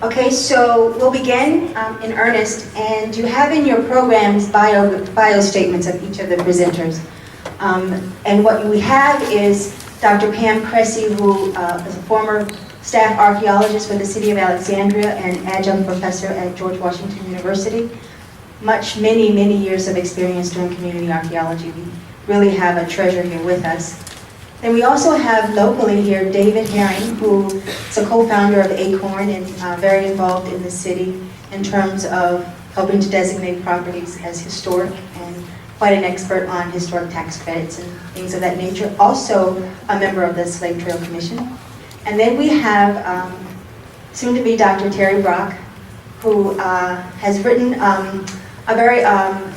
Okay, so we'll begin in earnest, and you have in your programs bio statements of each of the presenters. And what we have is Dr. Pam Cressey, who is a former staff archaeologist for the City of Alexandria and adjunct professor at George Washington University. Many years of experience doing community archaeology. We really have a treasure here with us. And we also have locally here David Herring, who is a co-founder of Acorn and very involved in the city in terms of helping to designate properties as historic and quite an expert on historic tax credits and things of that nature. Also a member of the Slave Trail Commission. And then we have soon to be Dr. Terry Brock, who has written a very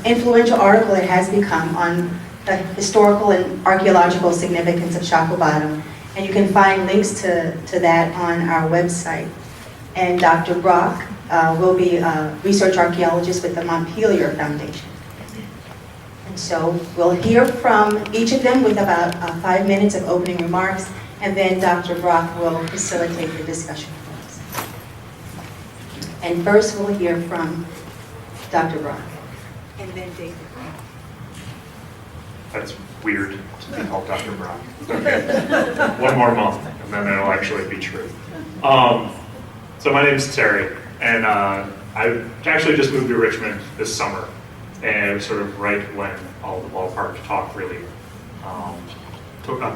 influential article, it has become, on the historical and archaeological significance of Shockoe Bottom. And you can find links to that on our website. And Dr. Brock will be a research archaeologist with the Montpelier Foundation. And so we'll hear from each of them with about 5 minutes of opening remarks, and then Dr. Brock will facilitate the discussion for us. And first we'll hear from Dr. Brock, and then David. That's weird to be called Dr. Brock. Okay. One more month, and then it'll actually be true. So my name is Terry, and I actually just moved to Richmond this summer, and it was sort of right when all the ballpark talk really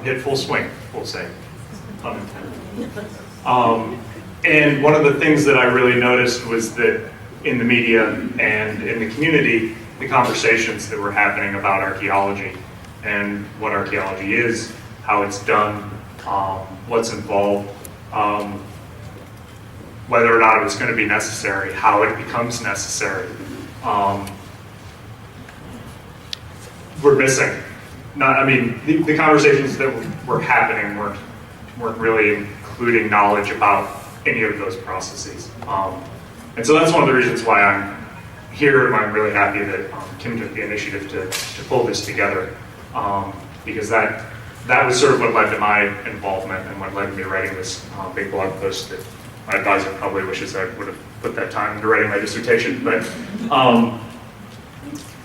hit full swing, we'll say, pun intended. And one of the things that I really noticed was that in the media and in the community, the conversations that were happening about archaeology and what archaeology is, how it's done, what's involved, whether or not it was going to be necessary, how it becomes necessary, we're missing. The conversations that were happening weren't really including knowledge about any of those processes. And so that's one of the reasons why I'm here, and I'm really happy that Kim took the initiative to pull this together, because that was sort of what led to my involvement and what led to me writing this big blog post that my advisor probably wishes I would have put that time into writing my dissertation. But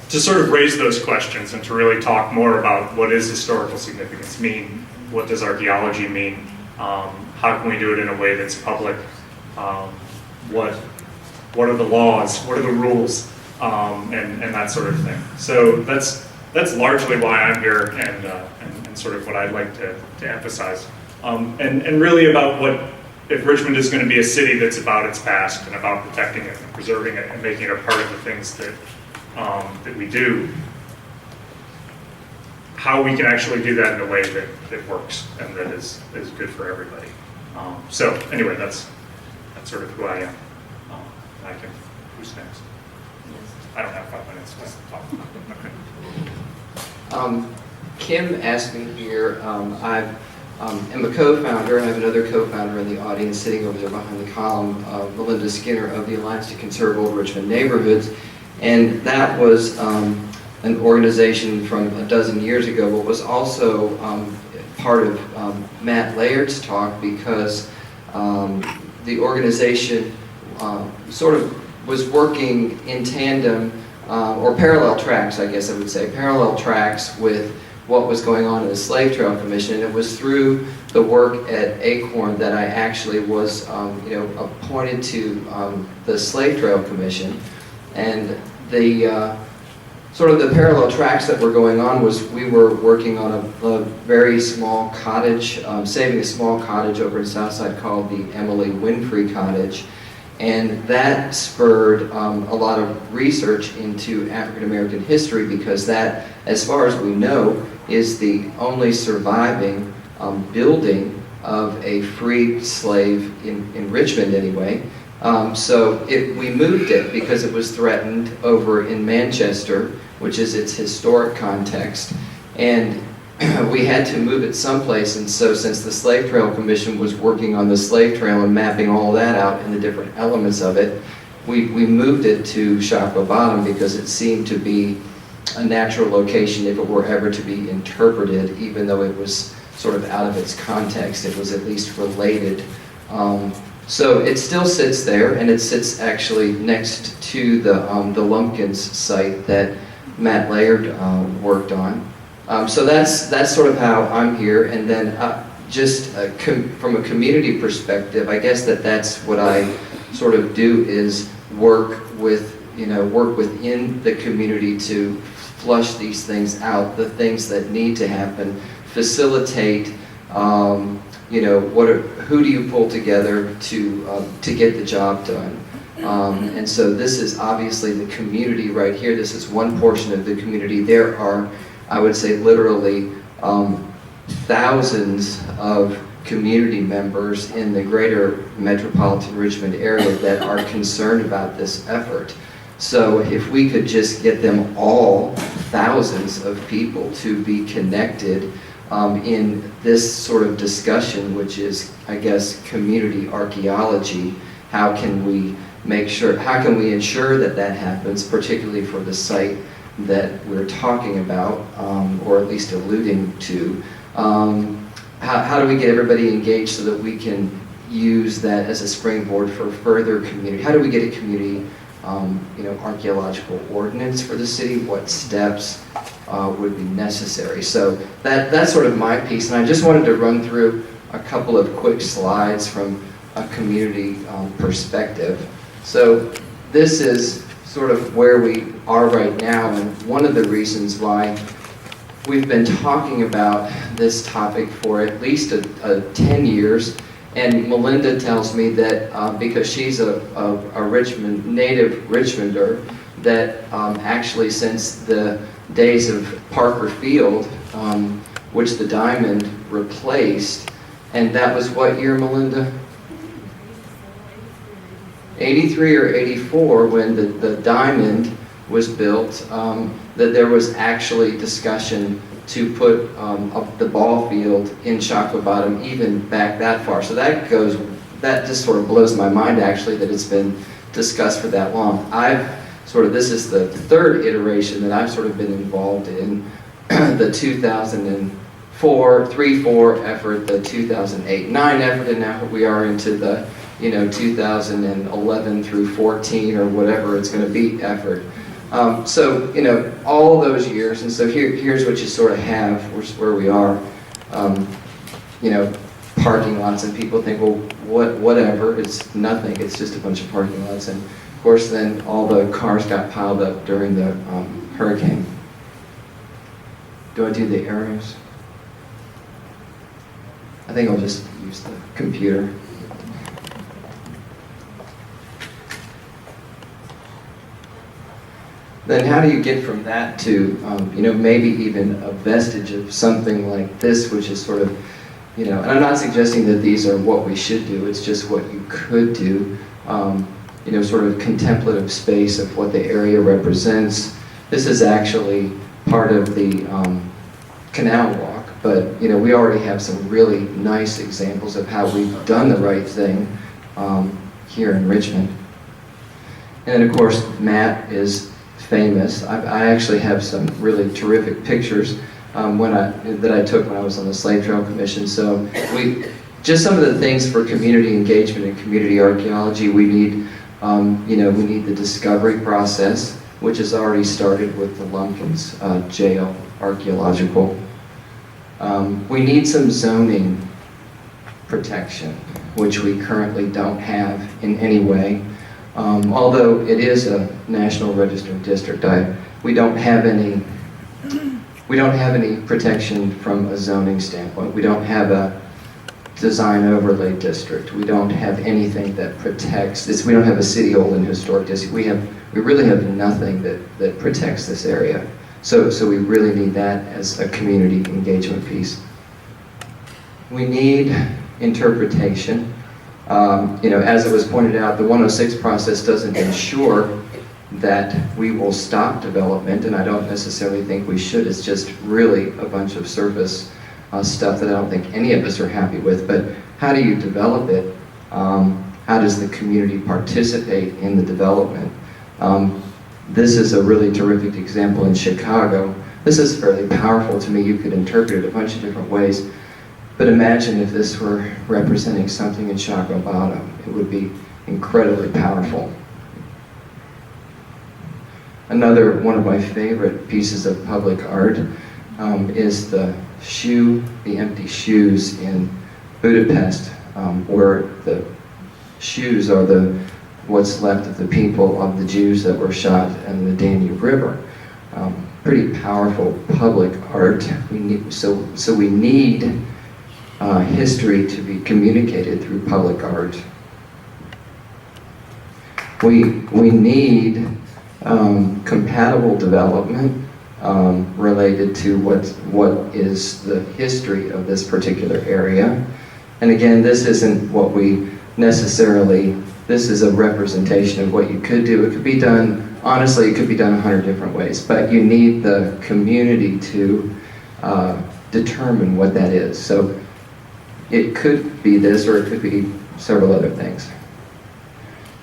to sort of raise those questions and to really talk more about what does historical significance mean, what does archaeology mean, how can we do it in a way that's public, what are the laws, what are the rules, and that sort of thing. So that's largely why I'm here, and sort of what I'd like to emphasize. And really about what, if Richmond is going to be a city that's about its past and about protecting it and preserving it and making it a part of the things that we do, how we can actually do that in a way that works and that is good for everybody. So anyway, that's sort of who I am. Who's next? I don't have 5 minutes to talk. Okay. Kim asked me here, I am a co-founder, and I have another co-founder in the audience sitting over there behind the column, Melinda Skinner of the Alliance to Conserve Old Richmond Neighborhoods. And that was an organization from a dozen years ago, but was also part of Matt Layard's talk, because the organization sort of was working in tandem, or parallel tracks, I guess I would say, parallel tracks with what was going on in the Slave Trail Commission. And it was through the work at Acorn that I actually was appointed to the Slave Trail Commission. And the sort of the parallel tracks that were going on was we were working on a very small cottage, saving a small cottage over in Southside called the Emily Winfrey Cottage. And that spurred a lot of research into African American history, because that, as far as we know, is the only surviving building of a freed slave in Richmond anyway. So we moved it because it was threatened over in Manchester, which is its historic context, and we had to move it someplace. And so since the Slave Trail Commission was working on the slave trail and mapping all that out and the different elements of it, we moved it to Shockoe Bottom because it seemed to be a natural location if it were ever to be interpreted, even though it was sort of out of its context. It was at least related So it still sits there, and it sits actually next to the Lumpkins site that Matt Laird worked on. So that's sort of how I'm here, and then just from a community perspective, I guess that's what I sort of do, is work within the community to flush these things out, the things that need to happen, facilitate, who do you pull together to get the job done. And so this is obviously the community right here. This is one portion of the community. There are, I would say, literally thousands of community members in the greater metropolitan Richmond area that are concerned about this effort. So if we could just get them all, thousands of people, to be connected in this sort of discussion, which is, I guess, community archaeology, how can we ensure that that happens, particularly for the site that we're talking about, or at least alluding to. How do we get everybody engaged so that we can use that as a springboard for further community? How do we get a community archaeological ordinance for the city? What steps would be necessary? So that's sort of my piece, and I just wanted to run through a couple of quick slides from a community perspective. So this is sort of where we are right now, and one of the reasons why we've been talking about this topic for at least 10 years, and Melinda tells me that because she's a native Richmonder, that actually since the days of Parker Field, which the diamond replaced, and that was what year, Melinda? 83 or 84, when the diamond was built, that there was actually discussion to put up the ball field in Shockoe Bottom, even back that far. So that just sort of blows my mind, actually, that it's been discussed for that long. This is the third iteration that I've sort of been involved in, the 2004 effort, the 2008-9 effort, and now we are into the 2011 through 14 or whatever it's going to be effort. So all those years, and so here's what you sort of have, where we are. Parking lots, and people think, well, whatever, it's nothing, it's just a bunch of parking lots. And of course then all the cars got piled up during the hurricane. Do I do the arrows? I think I'll just use the computer. Then how do you get from that to, maybe even a vestige of something like this, which is sort of, and I'm not suggesting that these are what we should do, it's just what you could do, sort of contemplative space of what the area represents. This is actually part of the canal walk, but, we already have some really nice examples of how we've done the right thing here in Richmond. And of course, Matt is famous. I actually have some really terrific pictures that I took when I was on the Slave Trail Commission. So just some of the things for community engagement and community archaeology, we need, we need the discovery process, which has already started with the Lumpkins jail, Archaeological. We need some zoning protection, which we currently don't have in any way. Although it is a National Registered District, we don't have any protection from a zoning standpoint. We don't have a design overlay district. We don't have anything that protects this. We don't have a city old and historic district. We really have nothing that protects this area. So we really need that as a community engagement piece. We need interpretation. As it was pointed out, the 106 process doesn't ensure that we will stop development, and I don't necessarily think we should. It's just really a bunch of surface stuff that I don't think any of us are happy with. But how do you develop it? How does the community participate in the development? This is a really terrific example in Chicago. This is fairly powerful to me. You could interpret it a bunch of different ways. But imagine if this were representing something in Shockoe Bottom. It would be incredibly powerful. Another one of my favorite pieces of public art is the empty shoes in Budapest, where the shoes are what's left of the people, of the Jews that were shot in the Danube River. Pretty powerful public art. We need history to be communicated through public art. We need compatible development related to what is the history of this particular area. And again, this isn't what we necessarily, this is a representation of what you could do. It could be done, honestly, it could be done 100 different ways, but you need the community to determine what that is. So it could be this, or it could be several other things.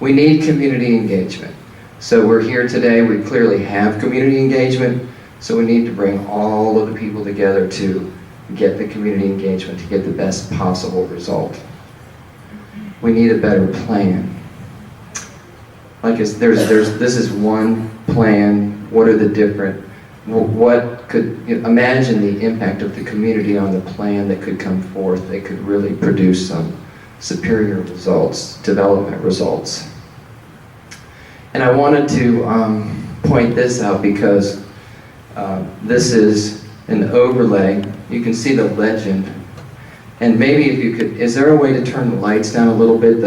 We need community engagement. So we're here today, we clearly have community engagement, so we need to bring all of the people together to get the community engagement, to get the best possible result. We need a better plan. Like this is one plan. What are the different, imagine the impact of the community on the plan that could come forth, that could really produce some superior results, development results. And I wanted to point this out because this is an overlay. You can see the legend. And maybe if you could, is there a way to turn the lights down a little bit?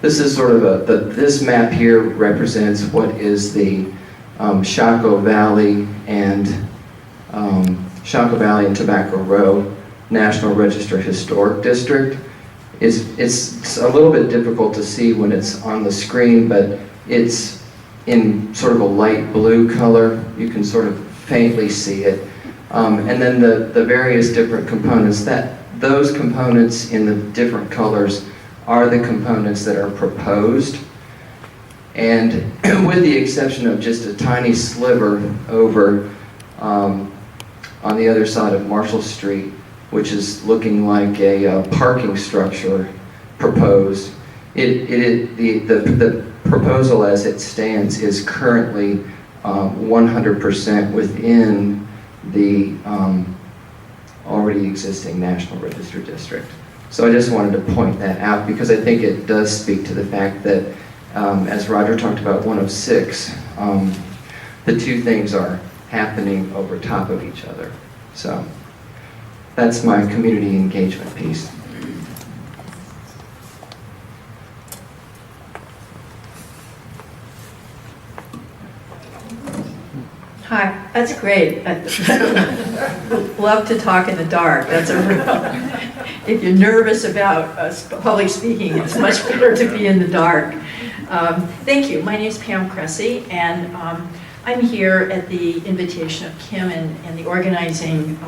This is sort of this map here represents what is the Shockoe Valley and Tobacco Row National Register Historic District. It's a little bit difficult to see when it's on the screen, but it's in sort of a light blue color. You can sort of faintly see it. And then the various different components, those components in the different colors are the components that are proposed. And with the exception of just a tiny sliver over on the other side of Marshall Street, which is looking like a parking structure proposed, the proposal as it stands is currently 100% within the already existing National Register District. So I just wanted to point that out because I think it does speak to the fact that, as Roger talked about, one of 6, the two things are happening over top of each other. So that's my community engagement piece. Hi, that's great. Love to talk in the dark. That's a real, if you're nervous about public speaking, it's much better to be in the dark. Thank you. My name is Pam Cressey, and I'm here at the invitation of Kim and the organizing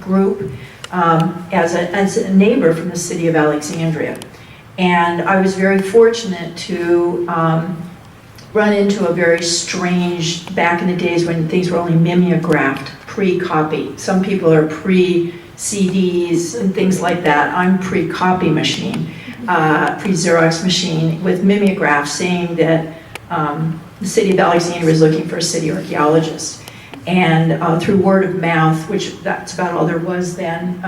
group as a neighbor from the city of Alexandria. And I was very fortunate to run into a very strange, back in the days when things were only mimeographed, pre-copy. Some people are pre-CDs and things like that. I'm pre-copy machine, pre-Xerox machine with mimeograph saying that the city of Alexandria was looking for a city archaeologist. And through word of mouth, which that's about all there was then,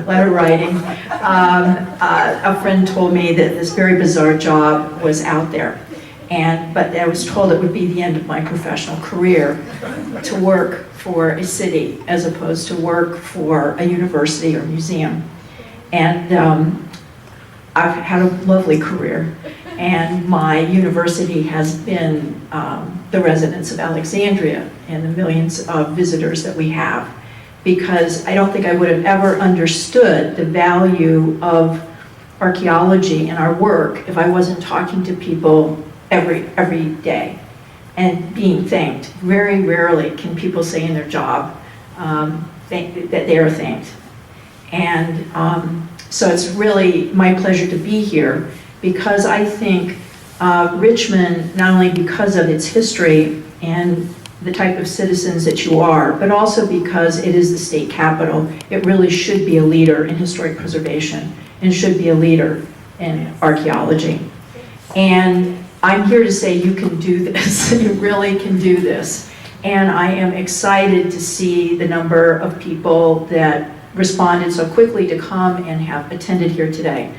letter writing, a friend told me that this very bizarre job was out there. But I was told it would be the end of my professional career to work for a city as opposed to work for a university or museum. And I've had a lovely career. And my university has been the residents of Alexandria and the millions of visitors that we have. Because I don't think I would have ever understood the value of archaeology and our work if I wasn't talking to people every day and being thanked. Very rarely can people say in their job that they are thanked. And so it's really my pleasure to be here because I think Richmond, not only because of its history and the type of citizens that you are, but also because it is the state capital, it really should be a leader in historic preservation and should be a leader in archaeology. And I'm here to say you can do this. You really can do this. And I am excited to see the number of people that responded so quickly to come and have attended here today.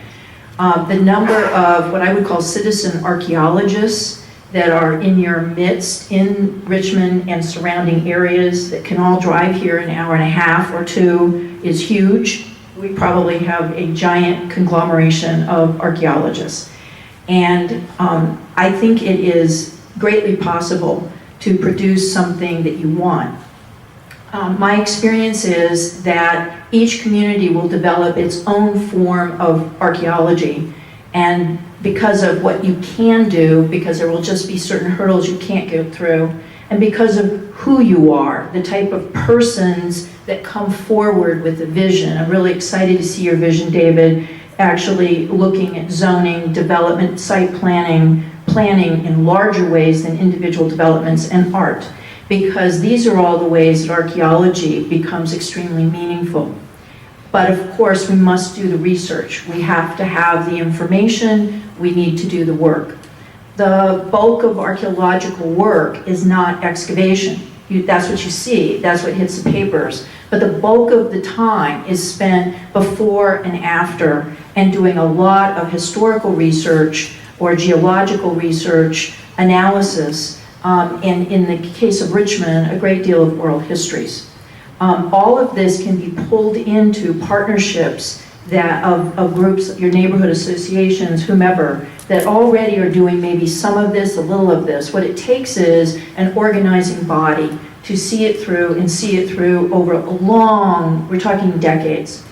The number of what I would call citizen archaeologists that are in your midst in Richmond and surrounding areas that can all drive here an hour and a half or two is huge. We probably have a giant conglomeration of archaeologists. And I think it is greatly possible to produce something that you want. My experience is that each community will develop its own form of archaeology, and because of what you can do, because there will just be certain hurdles you can't go through, and because of who you are, the type of persons that come forward with a vision. I'm really excited to see your vision, David, actually looking at zoning, development, site planning in larger ways than individual developments, and art. Because these are all the ways that archaeology becomes extremely meaningful. But of course, we must do the research. We have to have the information, we need to do the work. The bulk of archaeological work is not excavation. That's what you see, that's what hits the papers. But the bulk of the time is spent before and after, and doing a lot of historical research or geological research, analysis, and in the case of Richmond, a great deal of oral histories. All of this can be pulled into partnerships that of groups, your neighborhood associations, whomever, that already are doing maybe some of this, a little of this. What it takes is an organizing body to see it through and see it through over a long, we're talking decades.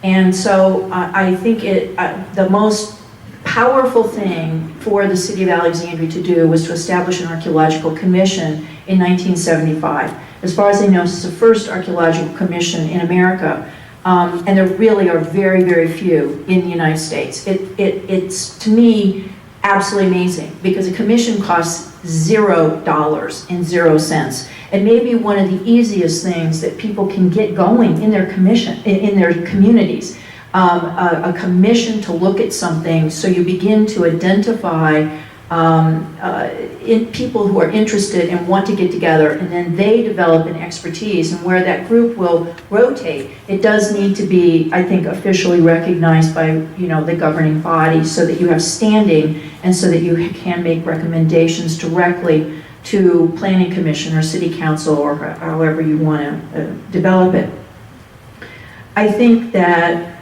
And so I think the most powerful thing for the City of Alexandria to do was to establish an archaeological commission in 1975. As far as I know, this is the first archaeological commission in America, and there really are very, very few in the United States. It's, to me, absolutely amazing, because a commission costs $0 and 0 cents. It may be one of the easiest things that people can get going in their in their communities. A commission to look at something, so you begin to identify people who are interested and want to get together, and then they develop an expertise, and where that group will rotate, it does need to be, I think, officially recognized by the governing body, so that you have standing and so that you can make recommendations directly to planning commission or city council or however you want to develop it. I think that,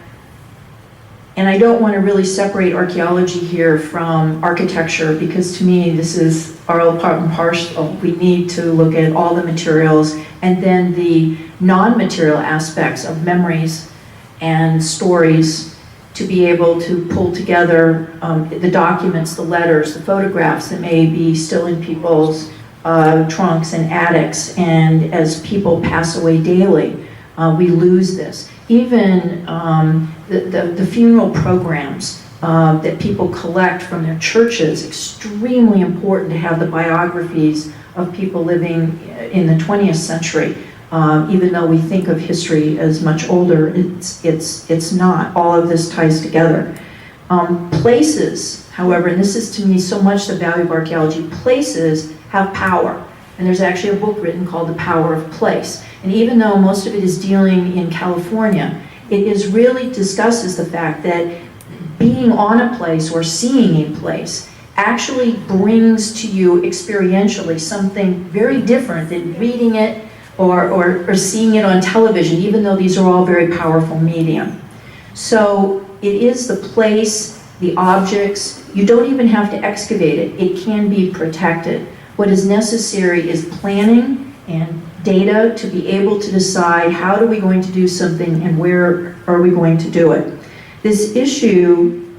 and I don't want to really separate archaeology here from architecture, because to me this is all part and parcel. We need to look at all the materials and then the non-material aspects of memories and stories to be able to pull together the documents, the letters, the photographs that may be still in people's trunks and attics, and as people pass away daily, we lose this. Even the funeral programs that people collect from their churches, extremely important to have the biographies of people living in the 20th century. Even though we think of history as much older, it's not. All of this ties together. Places, however, and this is to me so much the value of archaeology, places have power. And there's actually a book written called The Power of Place. And even though most of it is dealing in California, it is really discusses the fact that being on a place or seeing a place actually brings to you experientially something very different than reading it or seeing it on television, even though these are all very powerful medium. So it is the place, the objects. You don't even have to excavate it. It can be protected. What is necessary is planning and data to be able to decide how are we going to do something and where are we going to do it. This issue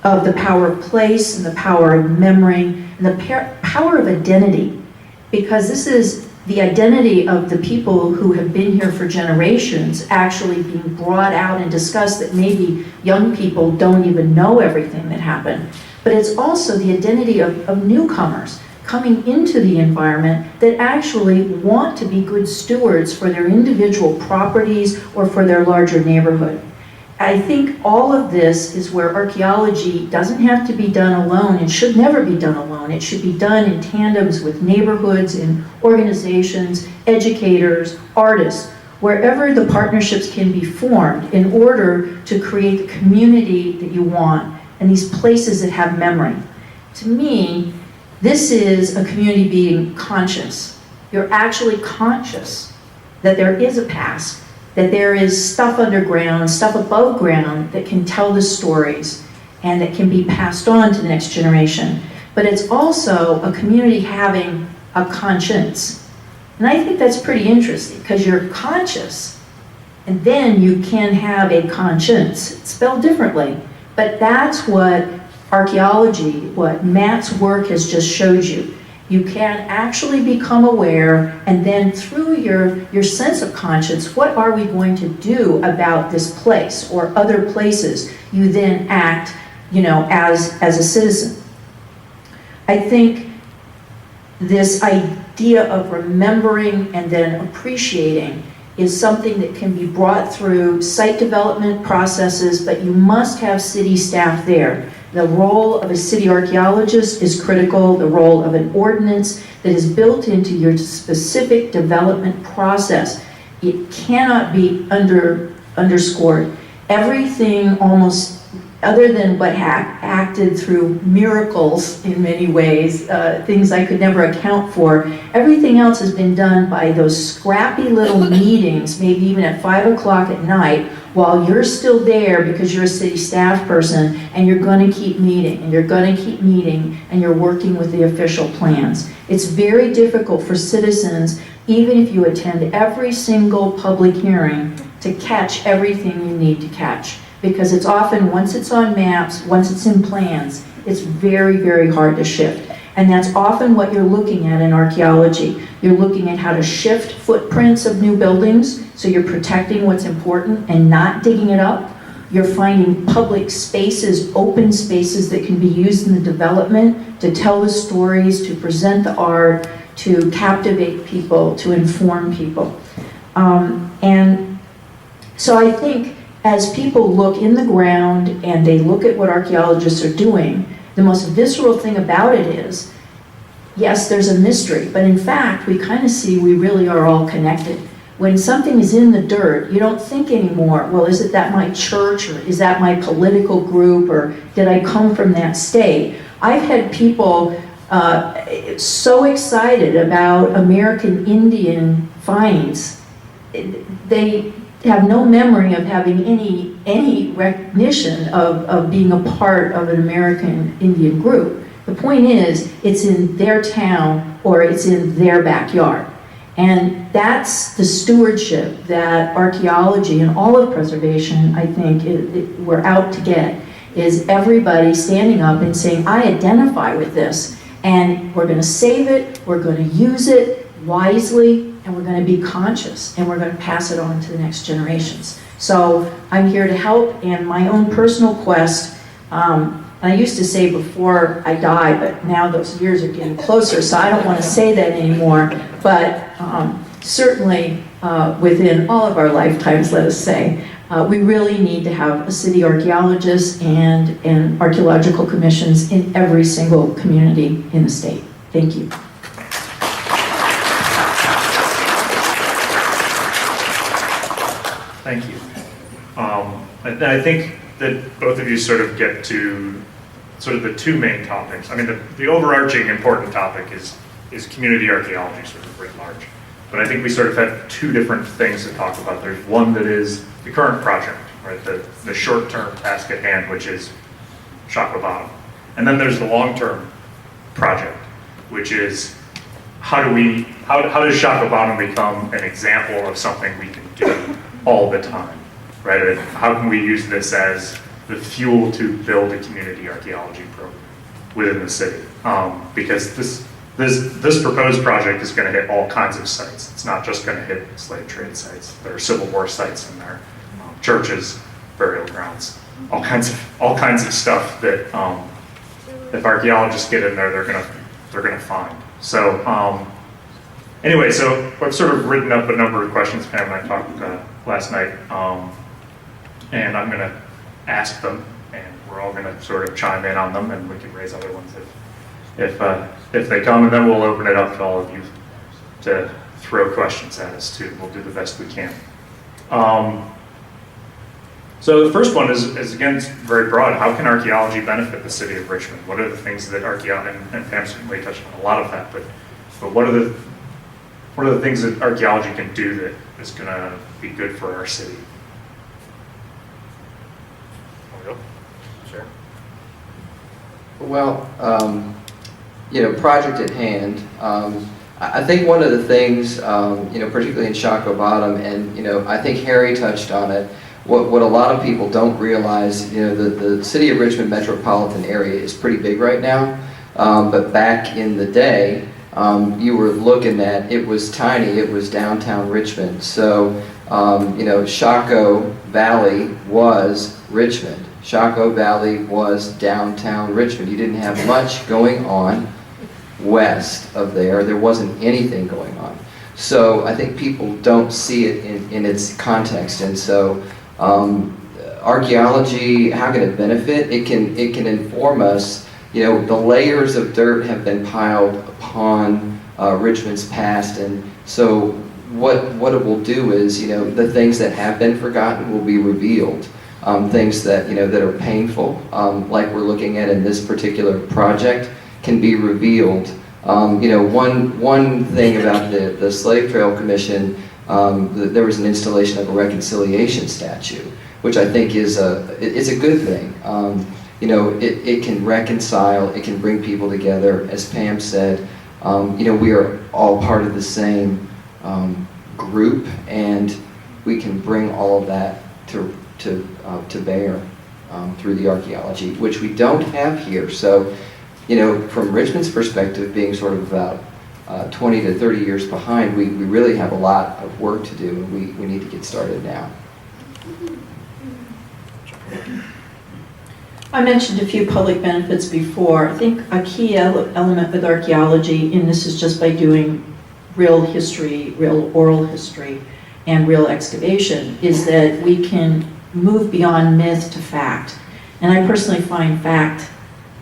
of the power of place and the power of memory and the power of identity, because this is the identity of the people who have been here for generations actually being brought out and discussed, that maybe young people don't even know everything that happened. But it's also the identity of newcomers coming into the environment that actually want to be good stewards for their individual properties or for their larger neighborhood. I think all of this is where archaeology doesn't have to be done alone. It should never be done alone. It should be done in tandems with neighborhoods and organizations, educators, artists, wherever the partnerships can be formed in order to create the community that you want and these places that have memory. To me, this is a community being conscious. You're actually conscious that there is a past, that there is stuff underground, stuff above ground that can tell the stories and that can be passed on to the next generation. But it's also a community having a conscience. And I think that's pretty interesting because you're conscious and then you can have a conscience. It's spelled differently, but that's what archaeology, what Matt's work has just showed you. You can actually become aware, and then through your sense of conscience, what are we going to do about this place or other places? You then act, as a citizen. I think this idea of remembering and then appreciating is something that can be brought through site development processes, but you must have city staff there. The role of a city archaeologist is critical. The role of an ordinance that is built into your specific development process. It cannot be underscored. Everything almost, other than what acted through miracles in many ways, things I could never account for, everything else has been done by those scrappy little meetings, maybe even at 5 o'clock at night, while you're still there because you're a city staff person and you're going to keep meeting and you're going to keep meeting and you're working with the official plans. It's very difficult for citizens, even if you attend every single public hearing, to catch everything you need to catch. Because it's often, once it's on maps, once it's in plans, it's very, very hard to shift. And that's often what you're looking at in archaeology. You're looking at how to shift footprints of new buildings, so you're protecting what's important and not digging it up. You're finding public spaces, open spaces that can be used in the development to tell the stories, to present the art, to captivate people, to inform people. And so I think as people look in the ground and they look at what archaeologists are doing, the most visceral thing about it is, yes, there's a mystery, but in fact, we kind of see we really are all connected. When something is in the dirt, you don't think anymore, well, is it that my church, or is that my political group, or did I come from that state? I've had people so excited about American Indian finds. They have no memory of having any recognition of being a part of an American Indian group. The point is, it's in their town or it's in their backyard. And that's the stewardship that archaeology and all of preservation, I think, we're out to get, is everybody standing up and saying, I identify with this, and we're going to save it, we're going to use it wisely, and we're going to be conscious, and we're going to pass it on to the next generations. So I'm here to help, and my own personal quest, and I used to say before I die, but now those years are getting closer, so I don't want to say that anymore, but certainly within all of our lifetimes, let us say, we really need to have a city archaeologist and archaeological commissions in every single community in the state. Thank you. Thank you. I think that both of you sort of get to sort of the two main topics. I mean, the overarching important topic is community archaeology, sort of writ large. But I think we sort of have two different things to talk about. There's one that is the current project, right? The short-term task at hand, which is Shockoe Bottom. And then there's the long-term project, which is how does Shockoe Bottom become an example of something we can do all the time, right? And how can we use this as the fuel to build a community archaeology program within the city? Because this proposed project is going to hit all kinds of sites. It's not just going to hit slave trade sites. There are Civil War sites in there, churches, burial grounds, all kinds of stuff that if archaeologists get in there, they're gonna find. So anyway, so I've sort of written up a number of questions. Pam and I talked last night. and I'm going to ask them, and we're all going to sort of chime in on them, and we can raise other ones if they come, and then we'll open it up to all of you to throw questions at us too. We'll do the best we can. So the first one is again very broad. How can archaeology benefit the city of Richmond? What are the things that archaeology, and Pam certainly touched on a lot of that, but what are the things that archaeology can do that is going to be good for our city? Sure. Well, project at hand. I think one of the things, particularly in Shockoe Bottom, and I think Harry touched on it. What a lot of people don't realize, the city of Richmond metropolitan area is pretty big right now, but back in the day, you were looking at, it was tiny, it was downtown Richmond. So, Shockoe Valley was Richmond. Shockoe Valley was downtown Richmond. You didn't have much going on west of there. There wasn't anything going on. So I think people don't see it in its context. And so archaeology, how can it benefit? It can inform us. The layers of dirt have been piled upon Richmond's past, and so what it will do is, the things that have been forgotten will be revealed. Things that that are painful, like we're looking at in this particular project, can be revealed. One thing about the Slave Trail Commission, there was an installation of a reconciliation statue, which I think is a good thing. It can reconcile, it can bring people together. As Pam said, we are all part of the same group, and we can bring all of that to bear through the archaeology, which we don't have here. So, from Richmond's perspective, being sort of about 20 to 30 years behind, we really have a lot of work to do, and we need to get started now. I mentioned a few public benefits before. I think a key element with archaeology, and this is just by doing real history, real oral history, and real excavation, is that we can move beyond myth to fact. And I personally find fact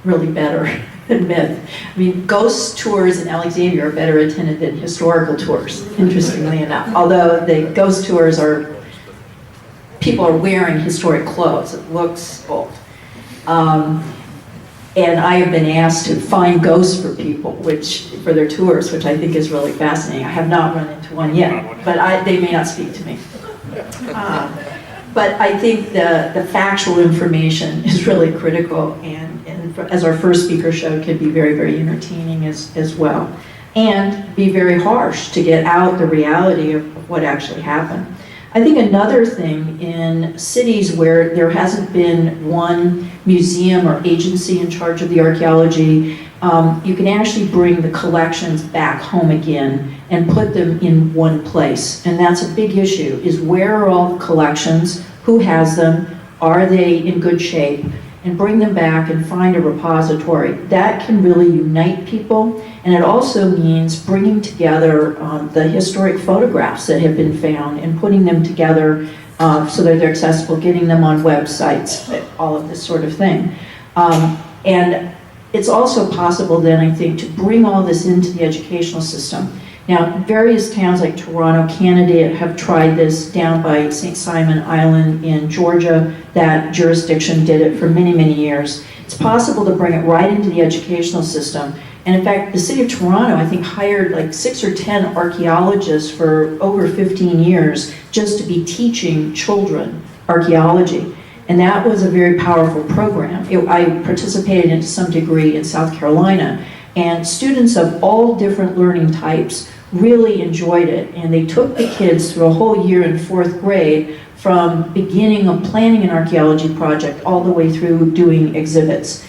really better than myth. I mean, ghost tours in Alexandria are better attended than historical tours, interestingly enough. Although the ghost tours people are wearing historic clothes. It looks old. And I have been asked to find ghosts for people, for their tours, which I think is really fascinating. I have not run into one yet, but they may not speak to me. But I think the factual information is really critical, and as our first speaker showed, can be very, very entertaining as well. And be very harsh to get out the reality of what actually happened. I think another thing in cities where there hasn't been one museum or agency in charge of the archaeology, you can actually bring the collections back home again and put them in one place. And that's a big issue, is where are all the collections, who has them, are they in good shape, and bring them back and find a repository. That can really unite people, and it also means bringing together the historic photographs that have been found and putting them together so that they're accessible, getting them on websites, all of this sort of thing. And it's also possible then, I think, to bring all this into the educational system. Now, various towns like Toronto, Canada have tried this down by St. Simon Island in Georgia. That jurisdiction did it for many, many years. It's possible to bring it right into the educational system. And in fact, the city of Toronto, I think, hired like 6 or 10 archaeologists for over 15 years just to be teaching children archaeology. And that was a very powerful program. I participated in to some degree in South Carolina, and students of all different learning types really enjoyed it. And they took the kids through a whole year in 4th grade, from beginning of planning an archaeology project all the way through doing exhibits.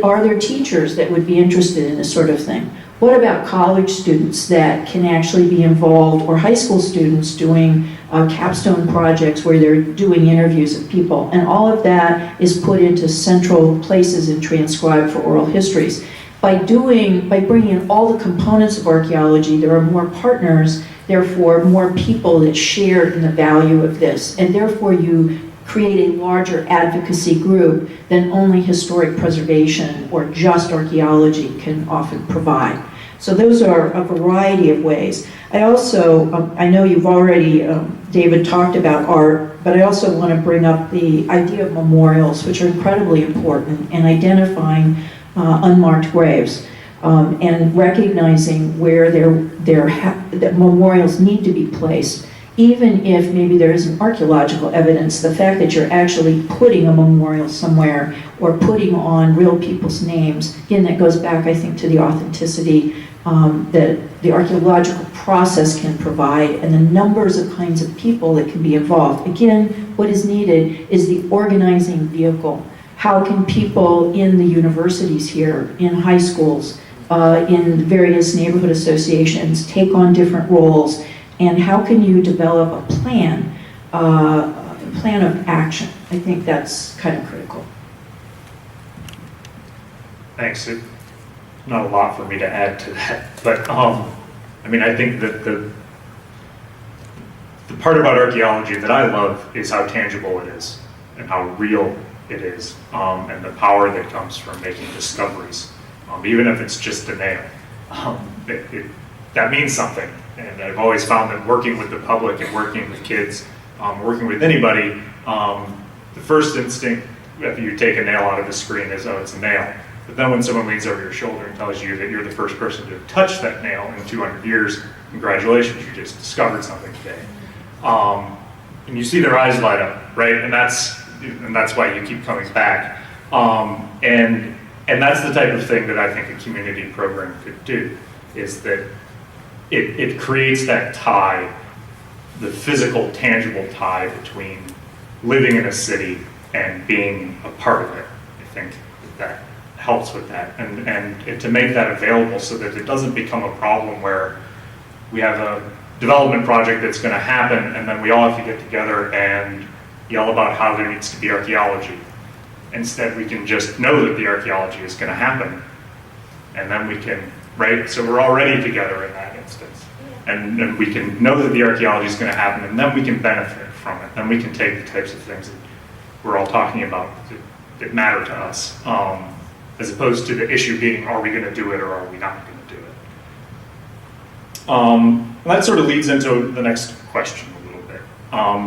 Are there teachers that would be interested in this sort of thing? What about college students that can actually be involved, or high school students doing capstone projects where they're doing interviews of people? And all of that is put into central places and transcribed for oral histories. By bringing in all the components of archaeology, there are more partners, therefore more people that share in the value of this. And therefore you create a larger advocacy group than only historic preservation or just archaeology can often provide. So those are a variety of ways. I also, I know you've already, David talked about art, but I also want to bring up the idea of memorials, which are incredibly important, and identifying unmarked graves, and recognizing where that memorials need to be placed. Even if maybe there isn't archaeological evidence, the fact that you're actually putting a memorial somewhere or putting on real people's names, again, that goes back, I think, to the authenticity that the archaeological process can provide and the numbers of kinds of people that can be involved. Again, what is needed is the organizing vehicle. How can people in the universities here, in high schools, in various neighborhood associations take on different roles, and how can you develop a plan of action? I think that's kind of critical. Thanks. Not a lot for me to add to that, but I mean, I think that the part about archaeology that I love is how tangible it is and how real it is, and the power that comes from making discoveries, even if it's just a nail. That means something, and I've always found that working with the public and working with kids, working with anybody, the first instinct if you take a nail out of the screen is, oh, it's a nail. But then when someone leans over your shoulder and tells you that you're the first person to touch that nail in 200 years, congratulations, you just discovered something today. And you see their eyes light up, right? And that's why you keep coming back. And that's the type of thing that I think a community program could do, is that it creates that tie, the physical, tangible tie between living in a city and being a part of it. I think that helps with that, and to make that available so that it doesn't become a problem where we have a development project that's going to happen and then we all have to get together and yell about how there needs to be archaeology. Instead, we can just know that the archaeology is going to happen, and then we can, right? So we're already together in that instance, and we can know that the archaeology is going to happen, and then we can benefit from it. Then we can take the types of things that we're all talking about that matter to us, as opposed to the issue being, are we going to do it or are we not going to do it? That sort of leads into the next question a little bit,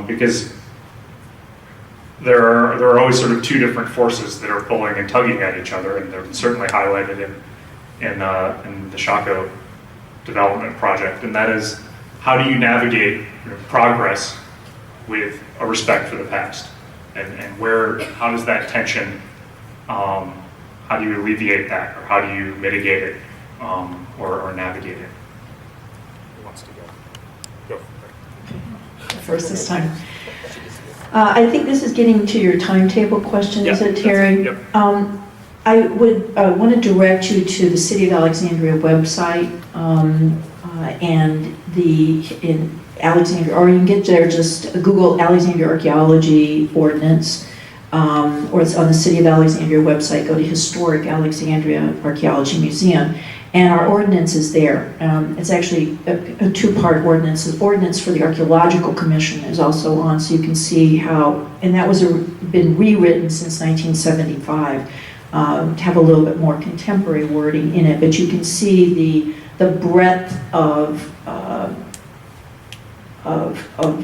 because there are always sort of two different forces that are pulling and tugging at each other, and they're certainly highlighted in the Shockoe development project, and that is, how do you navigate progress with a respect for the past, and how does that tension, how do you alleviate that, or how do you mitigate it, or navigate it? Who wants to go? Go. First this time. I think this is getting to your timetable question, is it, Terry? Yep. I would want to direct you to the City of Alexandria website, and in Alexandria, or you can get there, just Google Alexandria Archaeology Ordinance, or it's on the City of Alexandria website. Go to Historic Alexandria Archaeology Museum, and our ordinance is there. It's actually a two-part ordinance. The ordinance for the Archaeological Commission is also on, so you can see how, and that was been rewritten since 1975 to have a little bit more contemporary wording in it, but you can see the breadth of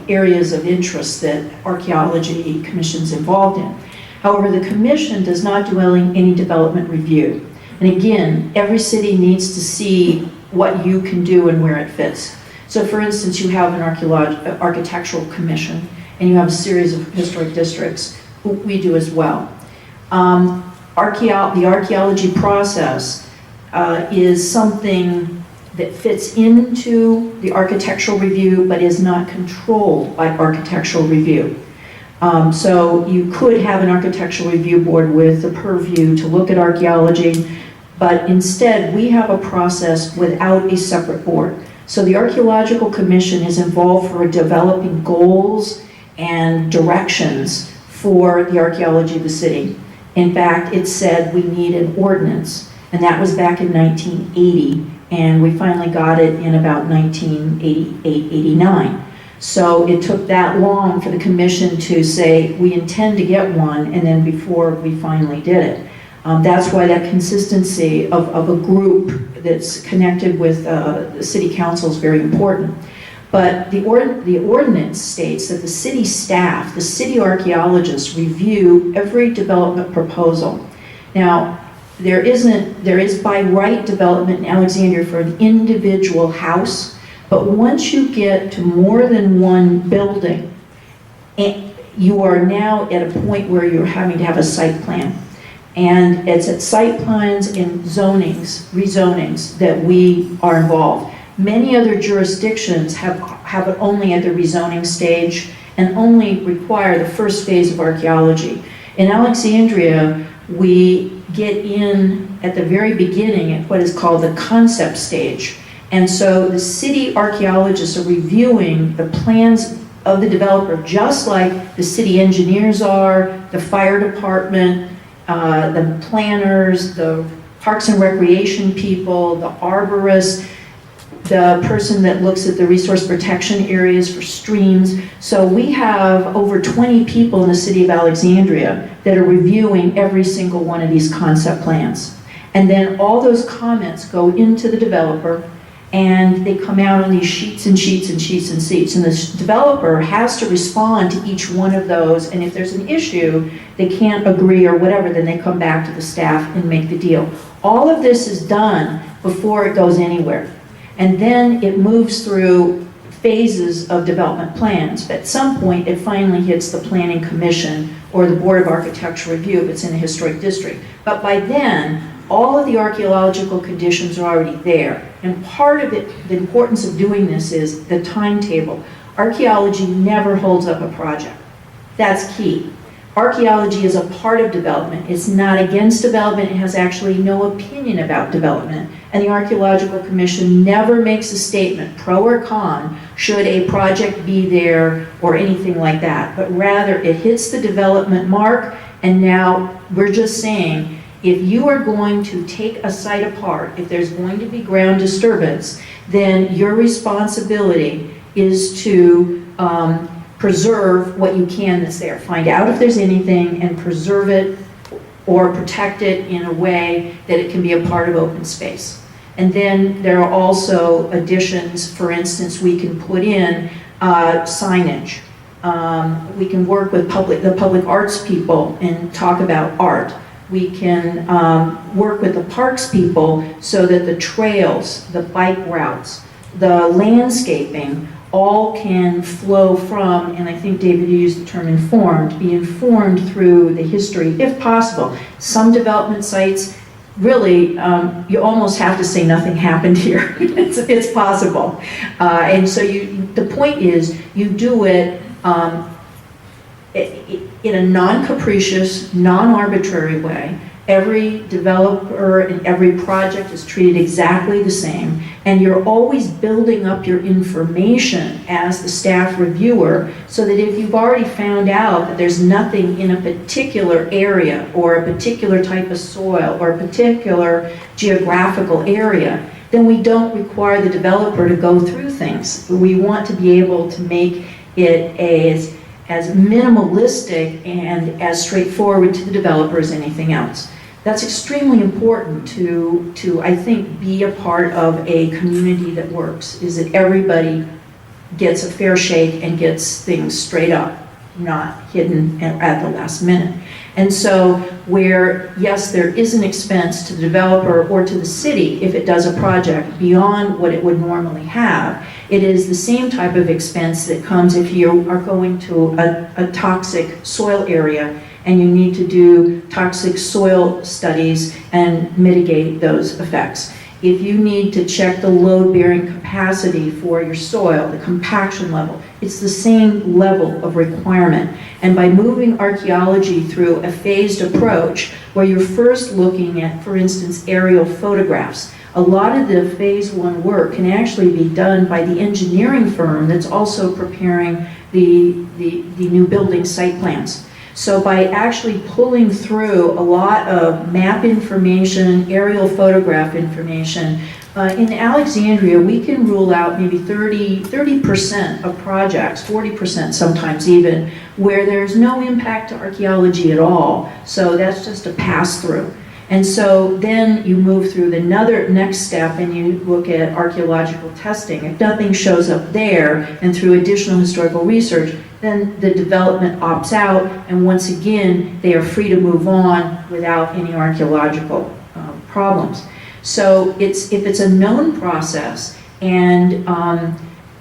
areas of interest that Archaeology Commission's involved in. However, the Commission does not do any development review. And again, every city needs to see what you can do and where it fits. So for instance, you have an architectural commission, and you have a series of historic districts. We do as well. The archaeology process is something that fits into the architectural review, but is not controlled by architectural review. So you could have an architectural review board with the purview to look at archaeology, but instead we have a process without a separate board. So the Archaeological Commission is involved for developing goals and directions for the archaeology of the city. In fact, it said we need an ordinance, and that was back in 1980, and we finally got it in about 1988, 89. So it took that long for the commission to say, we intend to get one, and then before we finally did it. That's why that consistency of a group that's connected with the city council is very important. But the ordinance states that the city staff, the city archaeologists, review every development proposal. Now, there is by right development in Alexandria for an individual house, but once you get to more than one building, you are now at a point where you're having to have a site plan. And it's at site plans and rezonings that we are involved. Many other jurisdictions have it only at the rezoning stage and only require the first phase of archaeology. In Alexandria, we get in at the very beginning at what is called the concept stage. And so the city archaeologists are reviewing the plans of the developer, just like the city engineers are, the fire department, the planners, the parks and recreation people, the arborists, the person that looks at the resource protection areas for streams. So we have over 20 people in the city of Alexandria that are reviewing every single one of these concept plans. And then all those comments go into the developer, and they come out on these sheets and sheets and sheets and sheets. And the developer has to respond to each one of those, and if there's an issue, they can't agree or whatever, then they come back to the staff and make the deal. All of this is done before it goes anywhere. And then it moves through phases of development plans. But at some point, it finally hits the Planning Commission or the Board of Architectural Review if it's in a historic district. But by then, all of the archaeological conditions are already there. And part of it, the importance of doing this is the timetable. Archaeology never holds up a project. That's key. Archaeology is a part of development. It's not against development. It has actually no opinion about development. And the Archaeological Commission never makes a statement, pro or con, should a project be there or anything like that. But rather, it hits the development mark, and now we're just saying, if you are going to take a site apart, if there's going to be ground disturbance, then your responsibility is to preserve what you can that's there. Find out if there's anything and preserve it or protect it in a way that it can be a part of open space. And then there are also additions. For instance, we can put in signage. We can work with the public arts people and talk about art. We can work with the parks people so that the trails, the bike routes, the landscaping all can flow from, and I think David used the term informed, be informed through the history if possible. Some development sites, really, you almost have to say nothing happened here. It's possible. And so the point is, you do it in a non-capricious, non-arbitrary way. Every developer and every project is treated exactly the same, and you're always building up your information as the staff reviewer so that if you've already found out that there's nothing in a particular area or a particular type of soil or a particular geographical area, then we don't require the developer to go through things. We want to be able to make it as minimalistic and as straightforward to the developer as anything else. That's extremely important to I think, be a part of a community that works, is that everybody gets a fair shake and gets things straight up, not hidden at the last minute. And so where, yes, there is an expense to the developer or to the city if it does a project beyond what it would normally have, it is the same type of expense that comes if you are going to a toxic soil area and you need to do toxic soil studies and mitigate those effects. If you need to check the load-bearing capacity for your soil, the compaction level, it's the same level of requirement. And by moving archaeology through a phased approach, where you're first looking at, for instance, aerial photographs, a lot of the phase one work can actually be done by the engineering firm that's also preparing the new building site plans. So by actually pulling through a lot of map information, aerial photograph information, In Alexandria, we can rule out maybe 30% of projects, 40% sometimes even, where there's no impact to archaeology at all. So that's just a pass-through. And so then you move through the next step and you look at archaeological testing. If nothing shows up there and through additional historical research, then the development opts out, and once again, they are free to move on without any archaeological problems. So if it's a known process and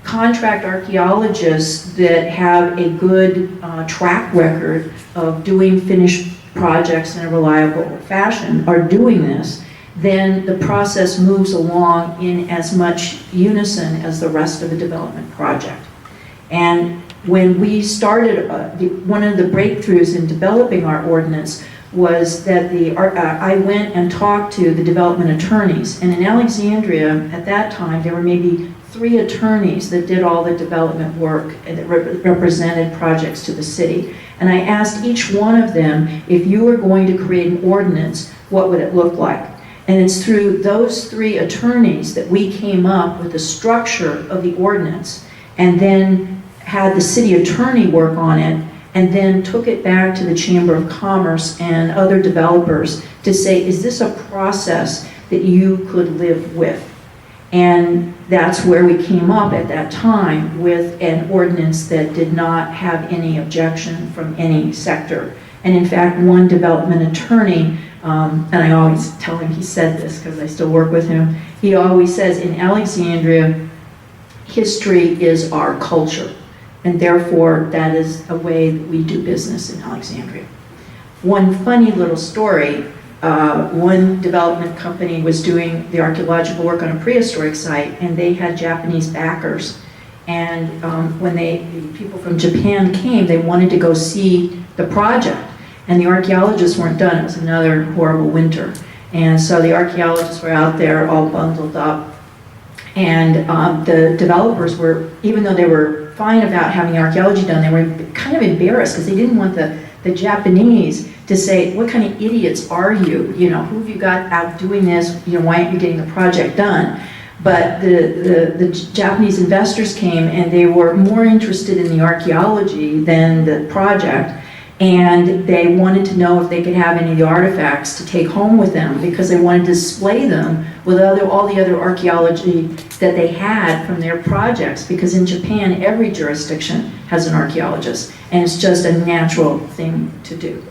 contract archaeologists that have a good track record of doing finished projects in a reliable fashion are doing this, then the process moves along in as much unison as the rest of the development project. And when we started, one of the breakthroughs in developing our ordinance was that I went and talked to the development attorneys. And in Alexandria, at that time, there were maybe 3 attorneys that did all the development work and that represented projects to the city. And I asked each one of them, if you were going to create an ordinance, what would it look like? And it's through those 3 attorneys that we came up with the structure of the ordinance, and then had the city attorney work on it, and then took it back to the Chamber of Commerce and other developers to say, is this a process that you could live with? And that's where we came up at that time with an ordinance that did not have any objection from any sector. And in fact, one development attorney, and I always tell him, he said this because I still work with him, he always says, in Alexandria, history is our culture. And therefore, that is a way that we do business in Alexandria. One funny little story, one development company was doing the archaeological work on a prehistoric site, and they had Japanese backers. And when the people from Japan came, they wanted to go see the project. And the archaeologists weren't done. It was another horrible winter. And so the archaeologists were out there all bundled up. And the developers were, even though they were fine about having archaeology done, they were kind of embarrassed because they didn't want the Japanese to say, what kind of idiots are you? You know, who have you got out doing this? You know, why aren't you getting the project done? But the Japanese investors came, and they were more interested in the archaeology than the project. And they wanted to know if they could have any of the artifacts to take home with them, because they wanted to display them with all the other archaeology that they had from their projects. Because in Japan, every jurisdiction has an archaeologist, and it's just a natural thing to do.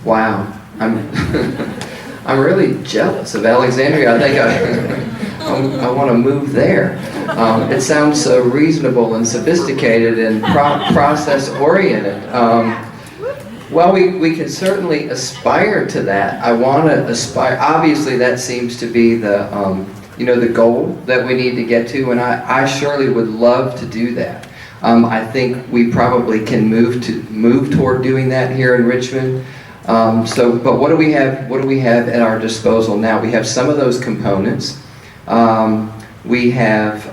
Wow, I'm really jealous of Alexandria. I think I want to move there. It sounds so reasonable and sophisticated and process-oriented. Well, we can certainly aspire to that. I want to aspire. Obviously, that seems to be the the goal that we need to get to, and I surely would love to do that. I think we probably can move toward doing that here in Richmond. But what do we have? What do we have at our disposal now? We have some of those components. We have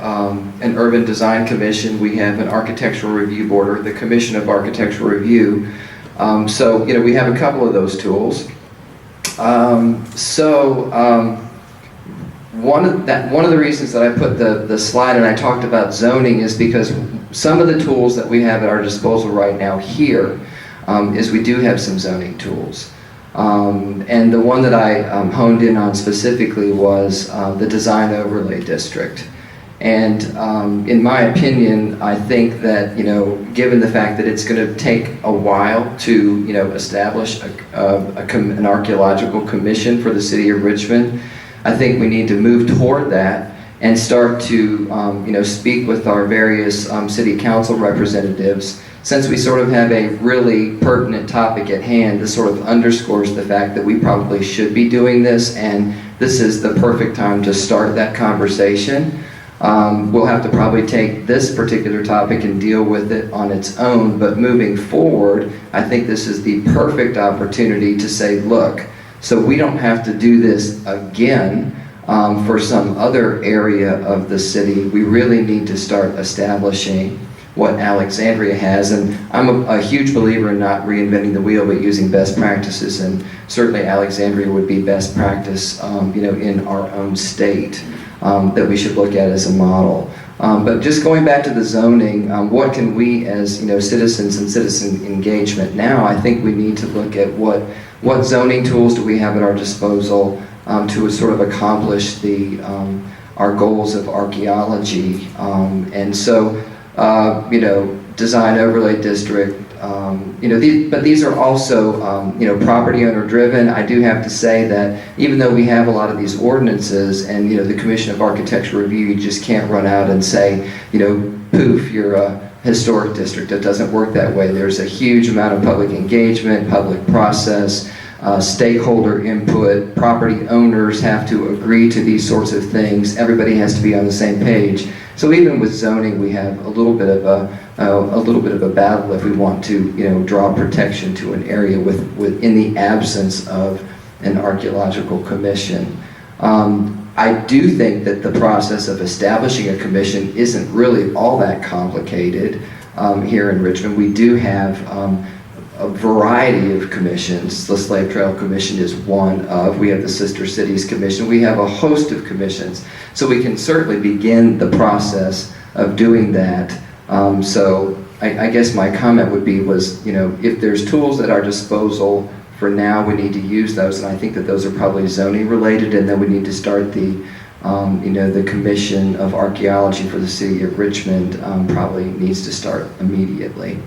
an Urban Design Commission. We have an Architectural Review Board, or the Commission of Architectural Review. We have a couple of those tools. One of the reasons that I put the slide and I talked about zoning is because some of the tools that we have at our disposal right now here is we do have some zoning tools. And the one that I honed in on specifically was the Design Overlay District. And in my opinion, I think that, given the fact that it's going to take a while to, establish an archaeological commission for the city of Richmond, I think we need to move toward that and start to, speak with our various city council representatives. Since we sort of have a really pertinent topic at hand, this sort of underscores the fact that we probably should be doing this, and this is the perfect time to start that conversation. We'll have to probably take this particular topic and deal with it on its own, but moving forward, I think this is the perfect opportunity to say, look, so we don't have to do this again for some other area of the city. We really need to start establishing what Alexandria has. And I'm a huge believer in not reinventing the wheel, but using best practices. And certainly Alexandria would be best practice, in our own state that we should look at as a model. But just going back to the zoning, what can we as citizens and citizen engagement now, I think we need to look at what zoning tools do we have at our disposal to sort of accomplish our goals of archaeology. And so, design overlay district, but these are also, property owner driven. I do have to say that even though we have a lot of these ordinances and, the Commission of Architecture Review, you just can't run out and say, poof, you're a historic district. It doesn't work that way. There's a huge amount of public engagement, public process, stakeholder input. Property owners have to agree to these sorts of things. Everybody has to be on the same page. So even with zoning, we have a little bit of a battle if we want to, draw protection to an area in the absence of an archaeological commission. I do think that the process of establishing a commission isn't really all that complicated here in Richmond. We do have a variety of commissions. The Slave Trail Commission is one of. We have the Sister Cities Commission. We have a host of commissions. So we can certainly begin the process of doing that. So I guess my comment would be if there's tools at our disposal for now, we need to use those. And I think that those are probably zoning related. And then we need to start the Commission of Archaeology for the City of Richmond probably needs to start immediately.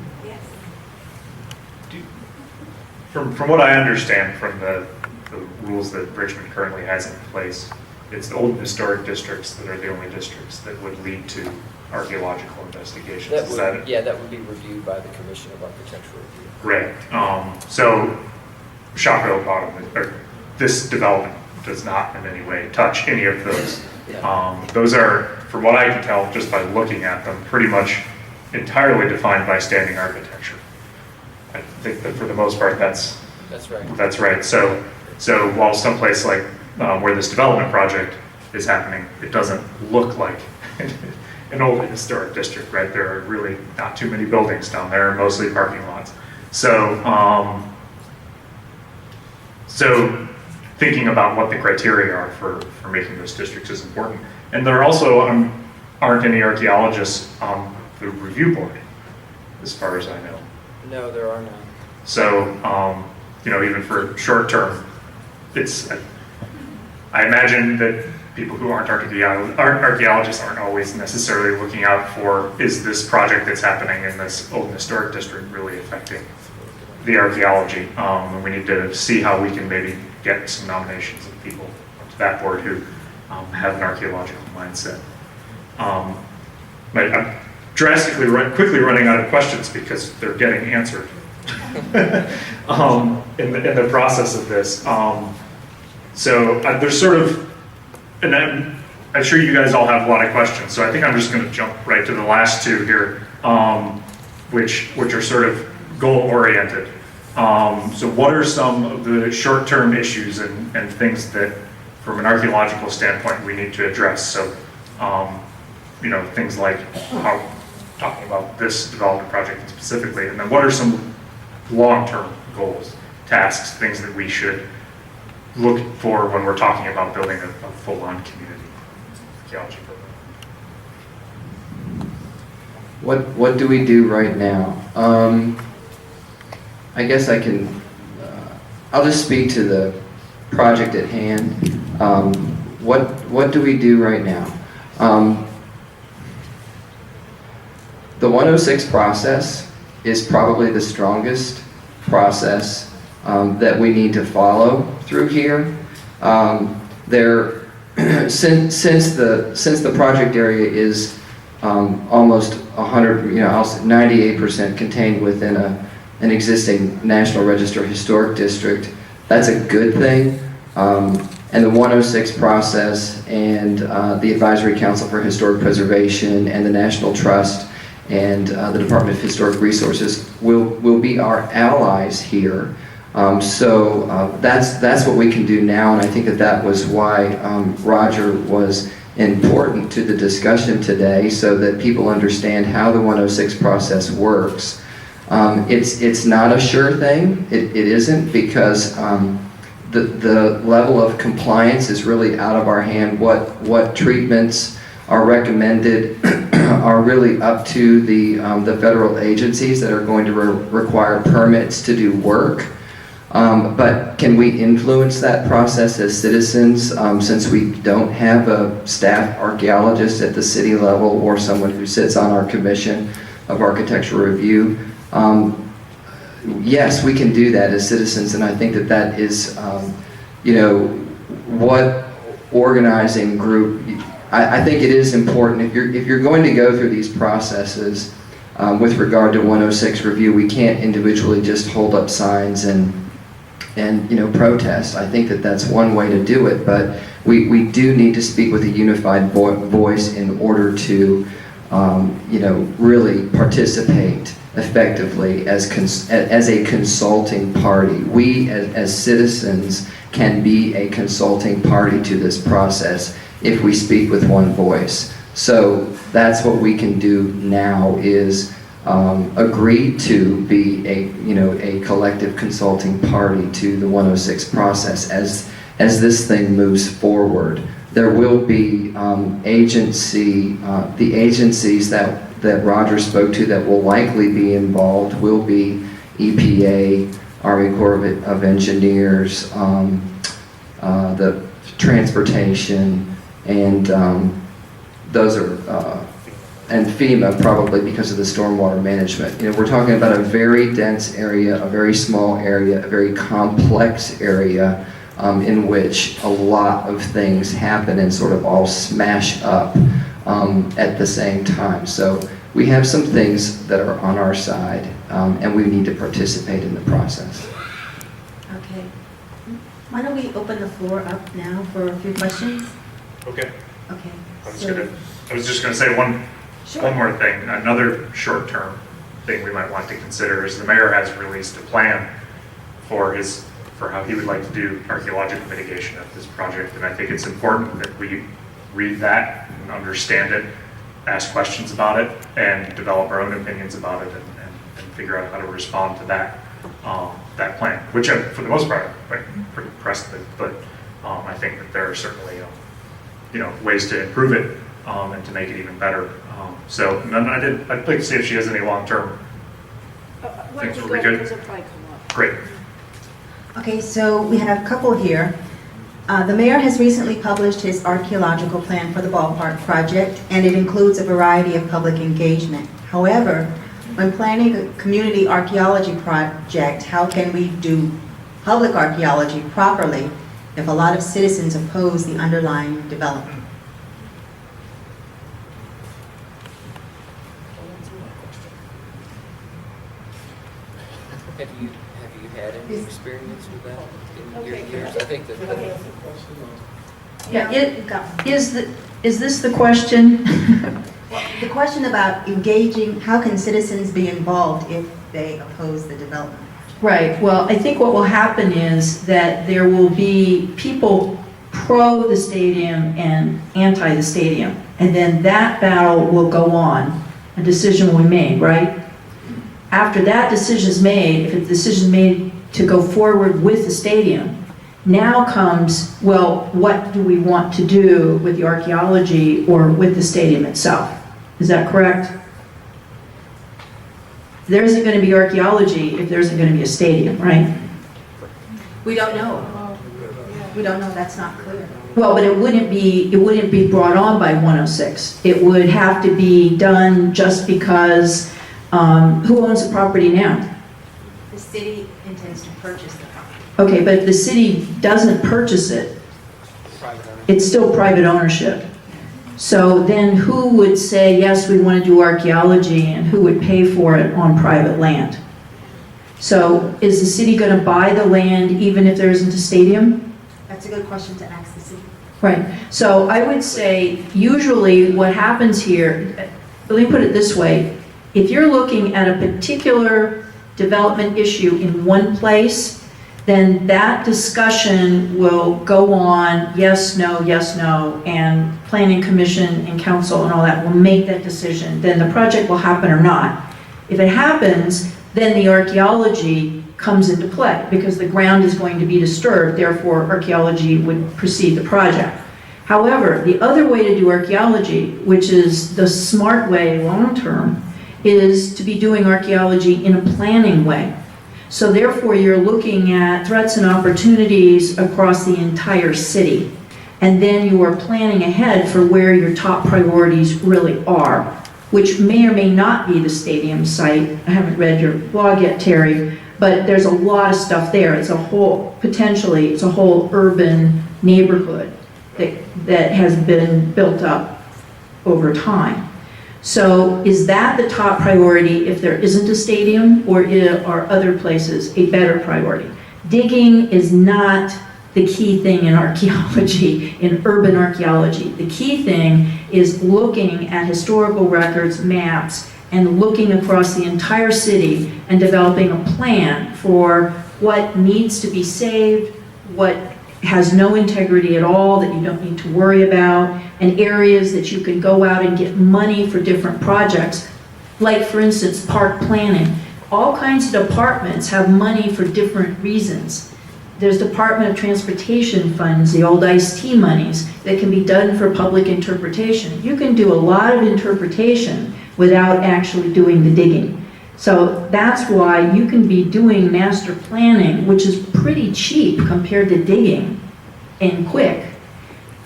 From what I understand from the rules that Richmond currently has in place, it's the old historic districts that are the only districts that would lead to archaeological investigations. That would be reviewed by the Commission of Architectural Review. Right. So Shockoe Bottom, or this development does not in any way touch any of those. Yeah. Those are, from what I can tell just by looking at them, pretty much entirely defined by standing architecture. I think that for the most part, that's right. That's right. So while someplace like where this development project is happening, it doesn't look like an old historic district, right? There are really not too many buildings down there, mostly parking lots. So thinking about what the criteria are for making those districts is important. And there also aren't any archaeologists on the review board, as far as I know. No, there are not. So, even for short term, I imagine that people who aren't archaeologists aren't always necessarily looking out for, is this project that's happening in this old historic district really affecting the archaeology? And we need to see how we can maybe get some nominations of people to that board who have an archaeological mindset. But I'm quickly running out of questions because they're getting answered in the process of this. So there's sort of, and I'm sure you guys all have a lot of questions, so I think I'm just going to jump right to the last two here, which are sort of goal-oriented. So what are some of the short-term issues and things that, from an archaeological standpoint, we need to address? So, things like talking about this development project specifically, and then what are some long-term goals, tasks, things that we should look for when we're talking about building a full-on community archaeology program? What do we do right now? I guess I can, I'll just speak to the project at hand. What do we do right now? The 106 process is probably the strongest process that we need to follow through here. Since the project area is almost 100, I'll say 98% contained within an existing National Register Historic District, that's a good thing. And the 106 process and the Advisory Council for Historic Preservation and the National Trust and the Department of Historic Resources will be our allies here. So that's what we can do now, and I think that was why Roger was important to the discussion today so that people understand how the 106 process works. It's not a sure thing. It isn't, because the level of compliance is really out of our hand. What treatments are recommended are really up to the federal agencies that are going to require permits to do work. But can we influence that process as citizens, since we don't have a staff archaeologist at the city level or someone who sits on our commission of architectural review? Yes, we can do that as citizens, and I think that is, what organizing group. I think it is important if you're going to go through these processes with regard to 106 review. We can't individually just hold up signs and protest. I think that's one way to do it, but we do need to speak with a unified voice in order to really participate effectively as a consulting party. We as citizens can be a consulting party to this process if we speak with one voice. So that's what we can do now, is agree to be a collective consulting party to the 106 process as this thing moves forward. There will be the agencies that Roger spoke to that will likely be involved will be EPA, Army Corps of Engineers, the transportation, and those are and FEMA, probably because of the stormwater management. We're talking about a very dense area, a very small area, a very complex area in which a lot of things happen and sort of all smash up at the same time. So we have some things that are on our side, and we need to participate in the process. Okay. Why don't we open the floor up now for a few questions? Okay. Okay. I was just gonna say one more thing. Another short-term thing we might want to consider is the mayor has released a plan for how he would like to do archaeological mitigation of this project, and I think it's important that we read that and understand it, ask questions about it, and develop our own opinions about it, and figure out how to respond to that plan, which for the most part I'm pretty impressed with, but I think that there are certainly ways to improve it and to make it even better. So I'd like to see if she has any long-term things. Were we good? Great. Okay, so we have a couple here. The mayor has recently published his archaeological plan for the ballpark project, and it includes a variety of public engagement. However, when planning a community archaeology project, how can we do public archaeology properly if a lot of citizens oppose the underlying development? Have you had any experience with that in your years? I think that. Yeah, is this the question? The question about engaging, how can citizens be involved if they oppose the development? Right, well, I think what will happen is that there will be people pro the stadium and anti the stadium, and then that battle will go on. A decision will be made, right? After that decision is made, if a decision is made to go forward with the stadium, now comes, well, what do we want to do with the archaeology or with the stadium itself? Is that correct? There isn't going to be archaeology if there isn't going to be a stadium, right? We don't know. We don't know, that's not clear. Well, but it wouldn't be brought on by 106. It would have to be done just because, who owns the property now? The city intends to purchase the property. Okay, but if the city doesn't purchase it, it's still private ownership. So then who would say, yes, we want to do archaeology, and who would pay for it on private land? So is the city going to buy the land even if there isn't a stadium? That's a good question to ask the city. Right. So I would say usually what happens here, let me put it this way, if you're looking at a particular development issue in one place, then that discussion will go on, yes, no, and planning commission and council and all that will make that decision. Then the project will happen or not. If it happens, then the archaeology comes into play because the ground is going to be disturbed, therefore archaeology would precede the project. However, the other way to do archaeology, which is the smart way long-term, is to be doing archaeology in a planning way. So therefore, you're looking at threats and opportunities across the entire city. And then you are planning ahead for where your top priorities really are, which may or may not be the stadium site. I haven't read your blog yet, Terry, but there's a lot of stuff there. It's a whole, potentially, it's a whole urban neighborhood that has been built up over time. So is that the top priority if there isn't a stadium, or are other places a better priority? Digging is not the key thing in archaeology, in urban archaeology. The key thing is looking at historical records, maps, and looking across the entire city and developing a plan for what needs to be saved, what has no integrity at all that you don't need to worry about, and areas that you can go out and get money for different projects. Like, for instance, park planning. All kinds of departments have money for different reasons. There's Department of Transportation funds, the old ICE-T monies, that can be done for public interpretation. You can do a lot of interpretation without actually doing the digging. So that's why you can be doing master planning, which is pretty cheap compared to digging, and quick.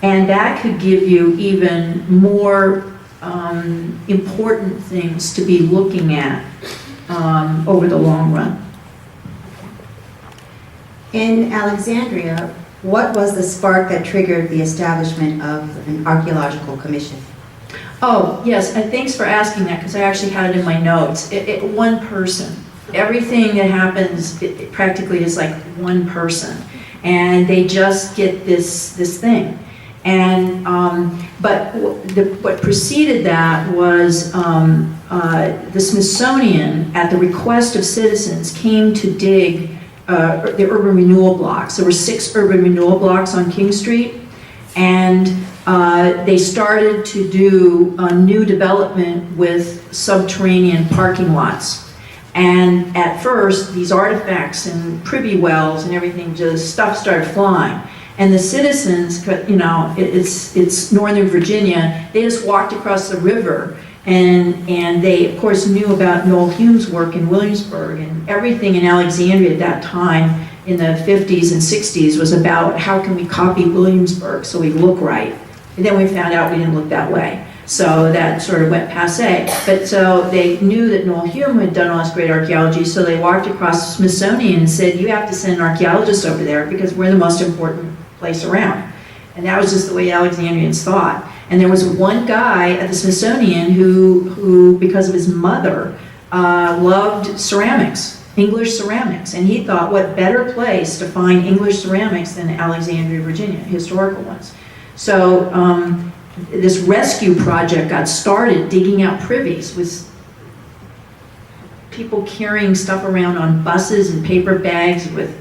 And that could give you even more important things to be looking at over the long run. In Alexandria, what was the spark that triggered the establishment of an archaeological commission? Oh, yes, and thanks for asking that, because I actually had it in my notes. One person. Everything that happens it practically is like one person. And they just get this thing. And, but what preceded that was the Smithsonian, at the request of citizens, came to dig the urban renewal blocks. There were 6 urban renewal blocks on King Street. And they started to do a new development with subterranean parking lots. And at first, these artifacts and privy wells and everything, just stuff started flying. And the citizens, you know, it's Northern Virginia, they just walked across the river, and they, of course, knew about Noel Hume's work in Williamsburg, and everything in Alexandria at that time in the 50s and 60s was about how can we copy Williamsburg so we look right. And then we found out we didn't look that way. So that sort of went passé. But so they knew that Noel Hume had done all this great archaeology, so they walked across the Smithsonian and said, you have to send an archaeologist over there because we're the most important place around. And that was just the way Alexandrians thought. And there was one guy at the Smithsonian who because of his mother, loved ceramics. English ceramics, and he thought what better place to find English ceramics than Alexandria, Virginia, historical ones. So this rescue project got started digging out privies with people carrying stuff around on buses and paper bags with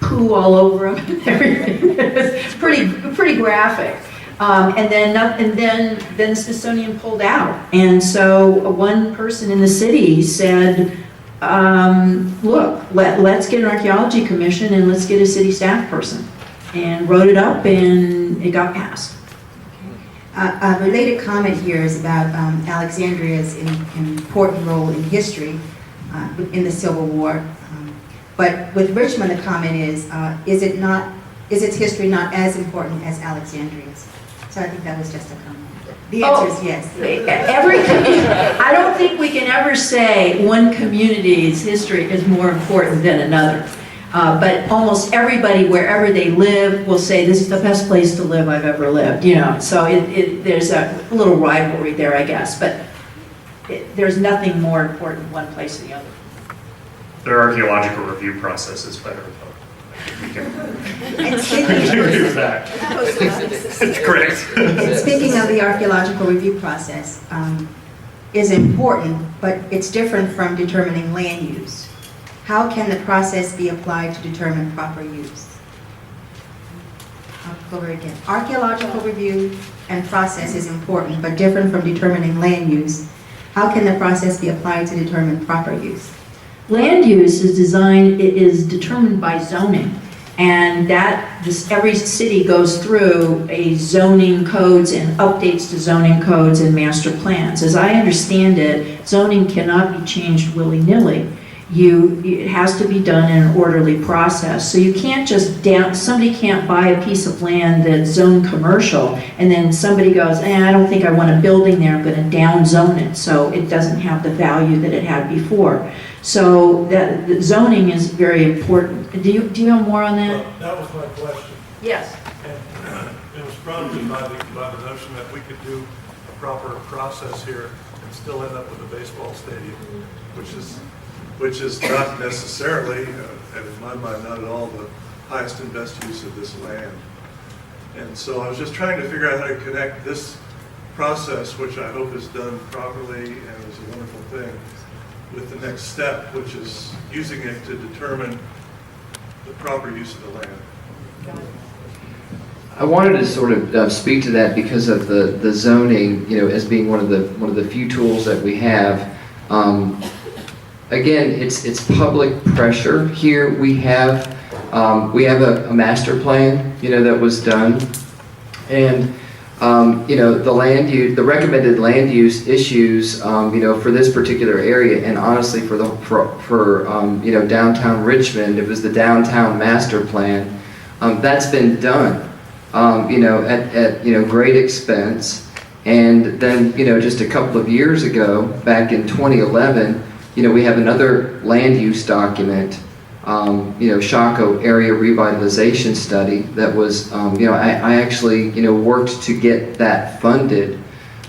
poo all over them and everything. It's pretty graphic. And then the Smithsonian pulled out, and so one person in the city said, look, let's get an archaeology commission and let's get a city staff person, and wrote it up and it got passed. A related comment here is about Alexandria's important role in history in the Civil War. But with Richmond, the comment is its history not as important as Alexandria's? So I think that was just a comment. The answer is yes. I don't think we can ever say one community's history is more important than another. But almost everybody, wherever they live, will say this is the best place to live I've ever lived. You know, so there's a little rivalry there, I guess. But there's nothing more important one place than the other. Their archaeological review process is better, though. We can And agree with that. It's correct. speaking of the archaeological review process, is important, but it's different from determining land use. how can the process be applied to determine proper use? I'll go over it again. Archaeological review and process is important, but different from determining land use. How can the process be applied to determine proper use? Land use is designed, it is determined by zoning. And every city goes through a zoning codes and updates to zoning codes and master plans. As I understand it, zoning cannot be changed willy-nilly. It has to be done in an orderly process. So you can't just somebody can't buy a piece of land that's zoned commercial and then somebody goes, I don't think I want a building there, I'm gonna down zone it so it doesn't have the value that it had before. So the zoning is very important. Do you have more on that? Well, that was my question. Yes. And it was prompted by the notion that we could do a proper process here and still end up with a baseball stadium, which is not necessarily, and in my mind, not at all the highest and best use of this land. And so I was just trying to figure out how to connect this process, which I hope is done properly and is a wonderful thing, with the next step, which is using it to determine the proper use of the land. I wanted to sort of speak to that because of the zoning, as being one of the few tools that we have. Again, it's public pressure here. We have a master plan, that was done, and the recommended land use issues, for this particular area, and honestly for downtown Richmond, it was the downtown master plan. That's been done, at great expense, and then just a couple of years ago, back in 2011. We have another land use document, Shockoe Area Revitalization Study that was, I actually, worked to get that funded,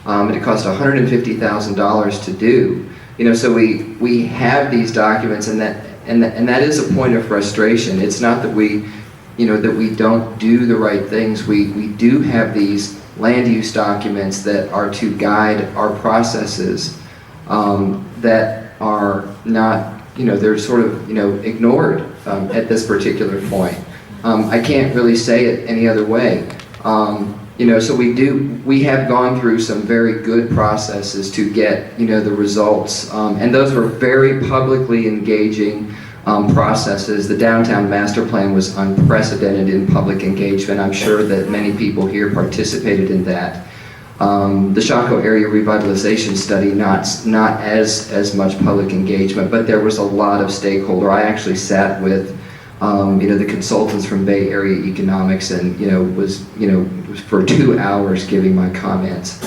and it cost $150,000 to do. So we have these documents, and that is a point of frustration. It's not that we don't do the right things. We do have these land use documents that are to guide our processes, that are not, they're sort of, ignored at this particular point. I can't really say it any other way. So we have gone through some very good processes to get, the results, and those were very publicly engaging processes. The downtown master plan was unprecedented in public engagement. I'm sure that many people here participated in that. The Shockoe Area Revitalization Study, not as much public engagement, but there was a lot of stakeholder. I actually sat with, the consultants from Bay Area Economics, and was for 2 hours giving my comments.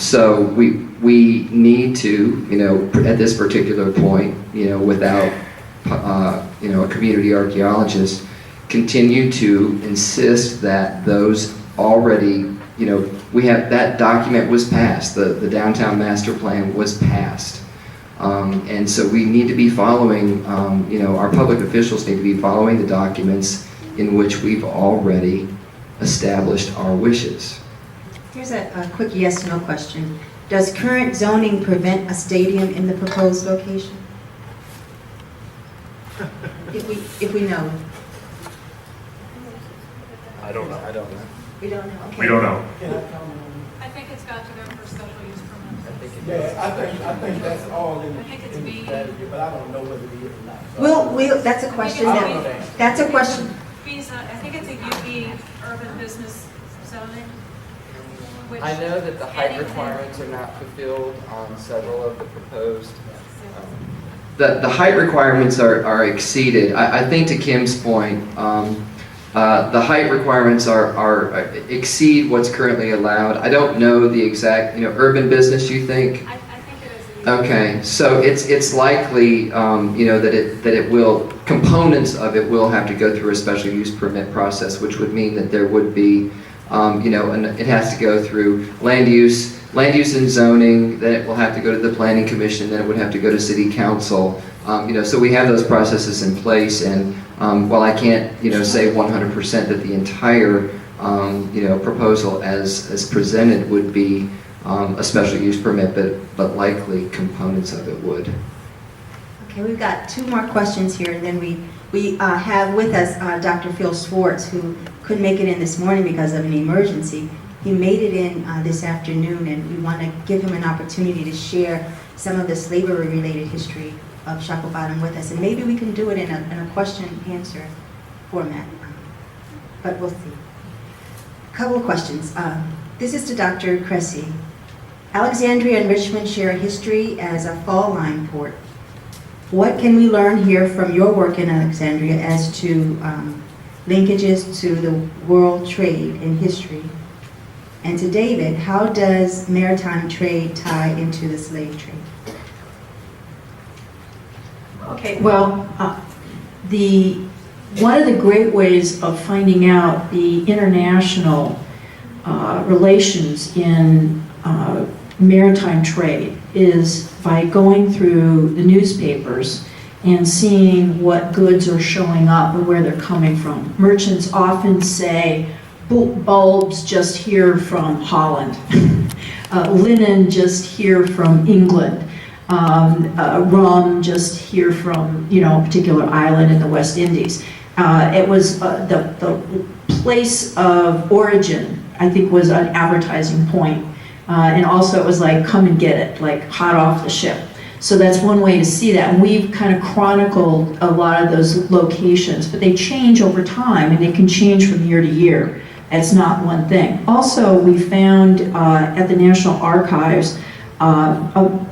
So we need to, at this particular point, without a community archaeologist, continue to insist that those already, we have, that document was passed, the downtown master plan was passed. And so we need to be following, our public officials need to be following the documents in which we've already established our wishes. Here's a quick yes/no question. Does current zoning prevent a stadium in the proposed location? If we know. I don't know. We don't know. Okay. We don't know. I think it's got to go for special use permit. I think it Yeah, I think that's all in I think it's in the B. strategy, but I don't know whether it is or not. We'll, that's a question that's a question. B's not, I think it's a UB urban business zoning. which I know that the height anything- requirements are not fulfilled on several of the proposed. The height requirements are exceeded. I think to Kim's point, the height requirements exceed what's currently allowed. I don't know the exact, urban business, you think? I think it is a UB. Okay, so it's likely, that it will, components of it will have to go through a special use permit process, which would mean that there would be, and it has to go through land use and zoning, then it will have to go to the planning commission, then it would have to go to city council. So we have those processes in place, and while I can't, say 100% that the entire, proposal as presented would be a special use permit, but likely components of it would. Okay. Okay, we've got two more questions here, and then we have with us Dr. Phil Schwartz, who couldn't make it in this morning because of an emergency. He made it in this afternoon, and we want to give him an opportunity to share some of the slavery-related history of Shockoe Bottom with us, and maybe we can do it in a question-answer format, but we'll see. A couple of questions. This is to Dr. Cressey. Alexandria and Richmond share a history as a fall line port. What can we learn here from your work in Alexandria as to linkages to the world trade and history? And to David, how does maritime trade tie into the slave trade? Okay, well, one of the great ways of finding out the international relations in maritime trade is by going through the newspapers and seeing what goods are showing up and where they're coming from. Merchants often say, bulbs just here from Holland, linen just here from England, rum just here from, a particular island in the West Indies. It was the place of origin, I think, was an advertising point. And also it was like, come and get it, like hot off the ship. So that's one way to see that. And we've kind of chronicled a lot of those locations, but they change over time and they can change from year to year. It's not one thing. Also, we found at the National Archives a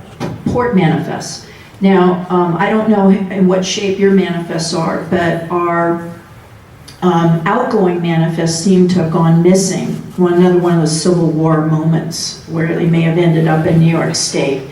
port manifest. Now, I don't know in what shape your manifests are, but our outgoing manifests seem to have gone missing. Another one of those Civil War moments where they may have ended up in New York State.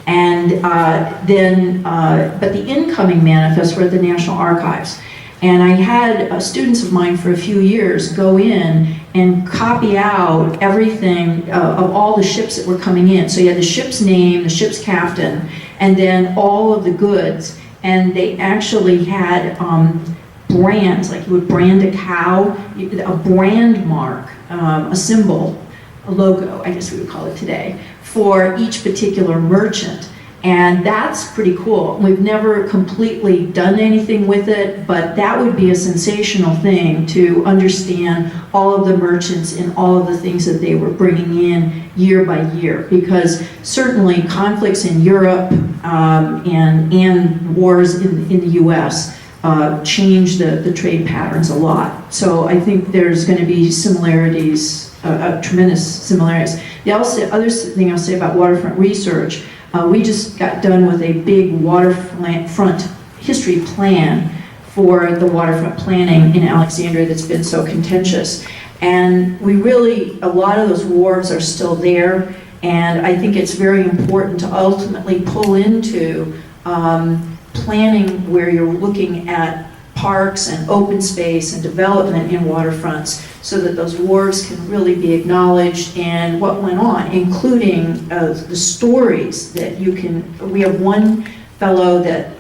And but the incoming manifests were at the National Archives. And I had students of mine for a few years go in and copy out everything of all the ships that were coming in. So you had the ship's name, the ship's captain, and then all of the goods. And they actually had brands, like you would brand a cow, a brand mark, a symbol, a logo, I guess we would call it today, for each particular merchant. And that's pretty cool. We've never completely done anything with it, but that would be a sensational thing to understand all of the merchants and all of the things that they were bringing in year by year. Because certainly conflicts in Europe and wars in the US change the trade patterns a lot. So I think there's going to be similarities, tremendous similarities. The other thing I'll say about waterfront research, we just got done with a big waterfront history plan for the waterfront planning in Alexandria that's been so contentious. And we really, a lot of those wharves are still there, and I think it's very important to ultimately pull into planning where you're looking at parks and open space and development in waterfronts so that those wharves can really be acknowledged and what went on, including the stories that you can. We have one fellow that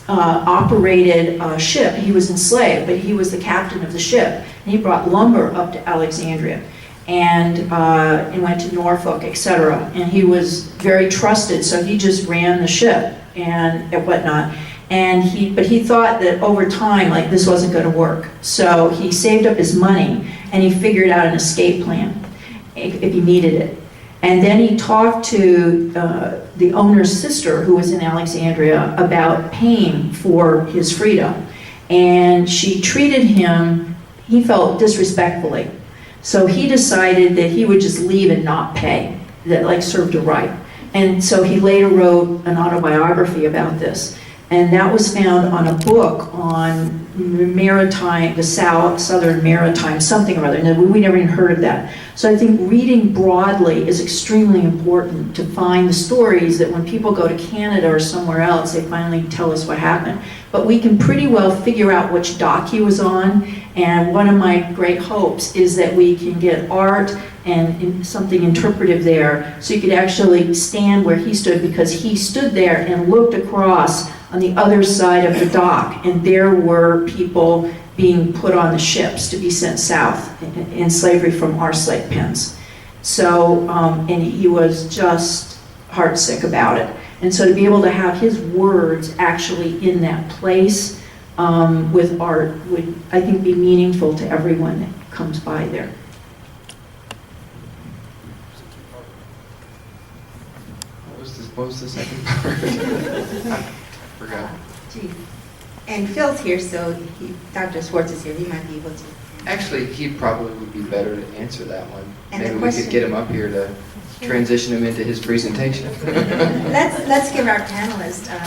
operated a ship. He was enslaved, but he was the captain of the ship, and he brought lumber up to Alexandria and went to Norfolk, etc. And he was very trusted, so he just ran the ship and whatnot. But he thought that over time, like, this wasn't going to work. So he saved up his money and he figured out an escape plan if he needed it. And then he talked to the owner's sister, who was in Alexandria, about paying for his freedom. And she treated him, he felt, disrespectfully. So he decided that he would just leave and not pay, that like served a right. And so he later wrote an autobiography about this. And that was found on a book on maritime, the southern maritime, something or other. And we never even heard of that. So I think reading broadly is extremely important to find the stories that when people go to Canada or somewhere else, they finally tell us what happened. But we can pretty well figure out which dock he was on. And one of my great hopes is that we can get art and something interpretive there, so you could actually stand where he stood, because he stood there and looked across on the other side of the dock, and there were people being put on the ships to be sent south in slavery from our slave pens. So, and he was just heartsick about it. And so to be able to have his words actually in that place with art would, I think, be meaningful to everyone that comes by there. What was the second part? I forgot. Gee. And Phil's here, so Dr. Schwartz is here, he might be able to. Actually, he probably would be better to answer that one. And the Maybe we question- could get him up here to transition him into his presentation. Let's give our panelists a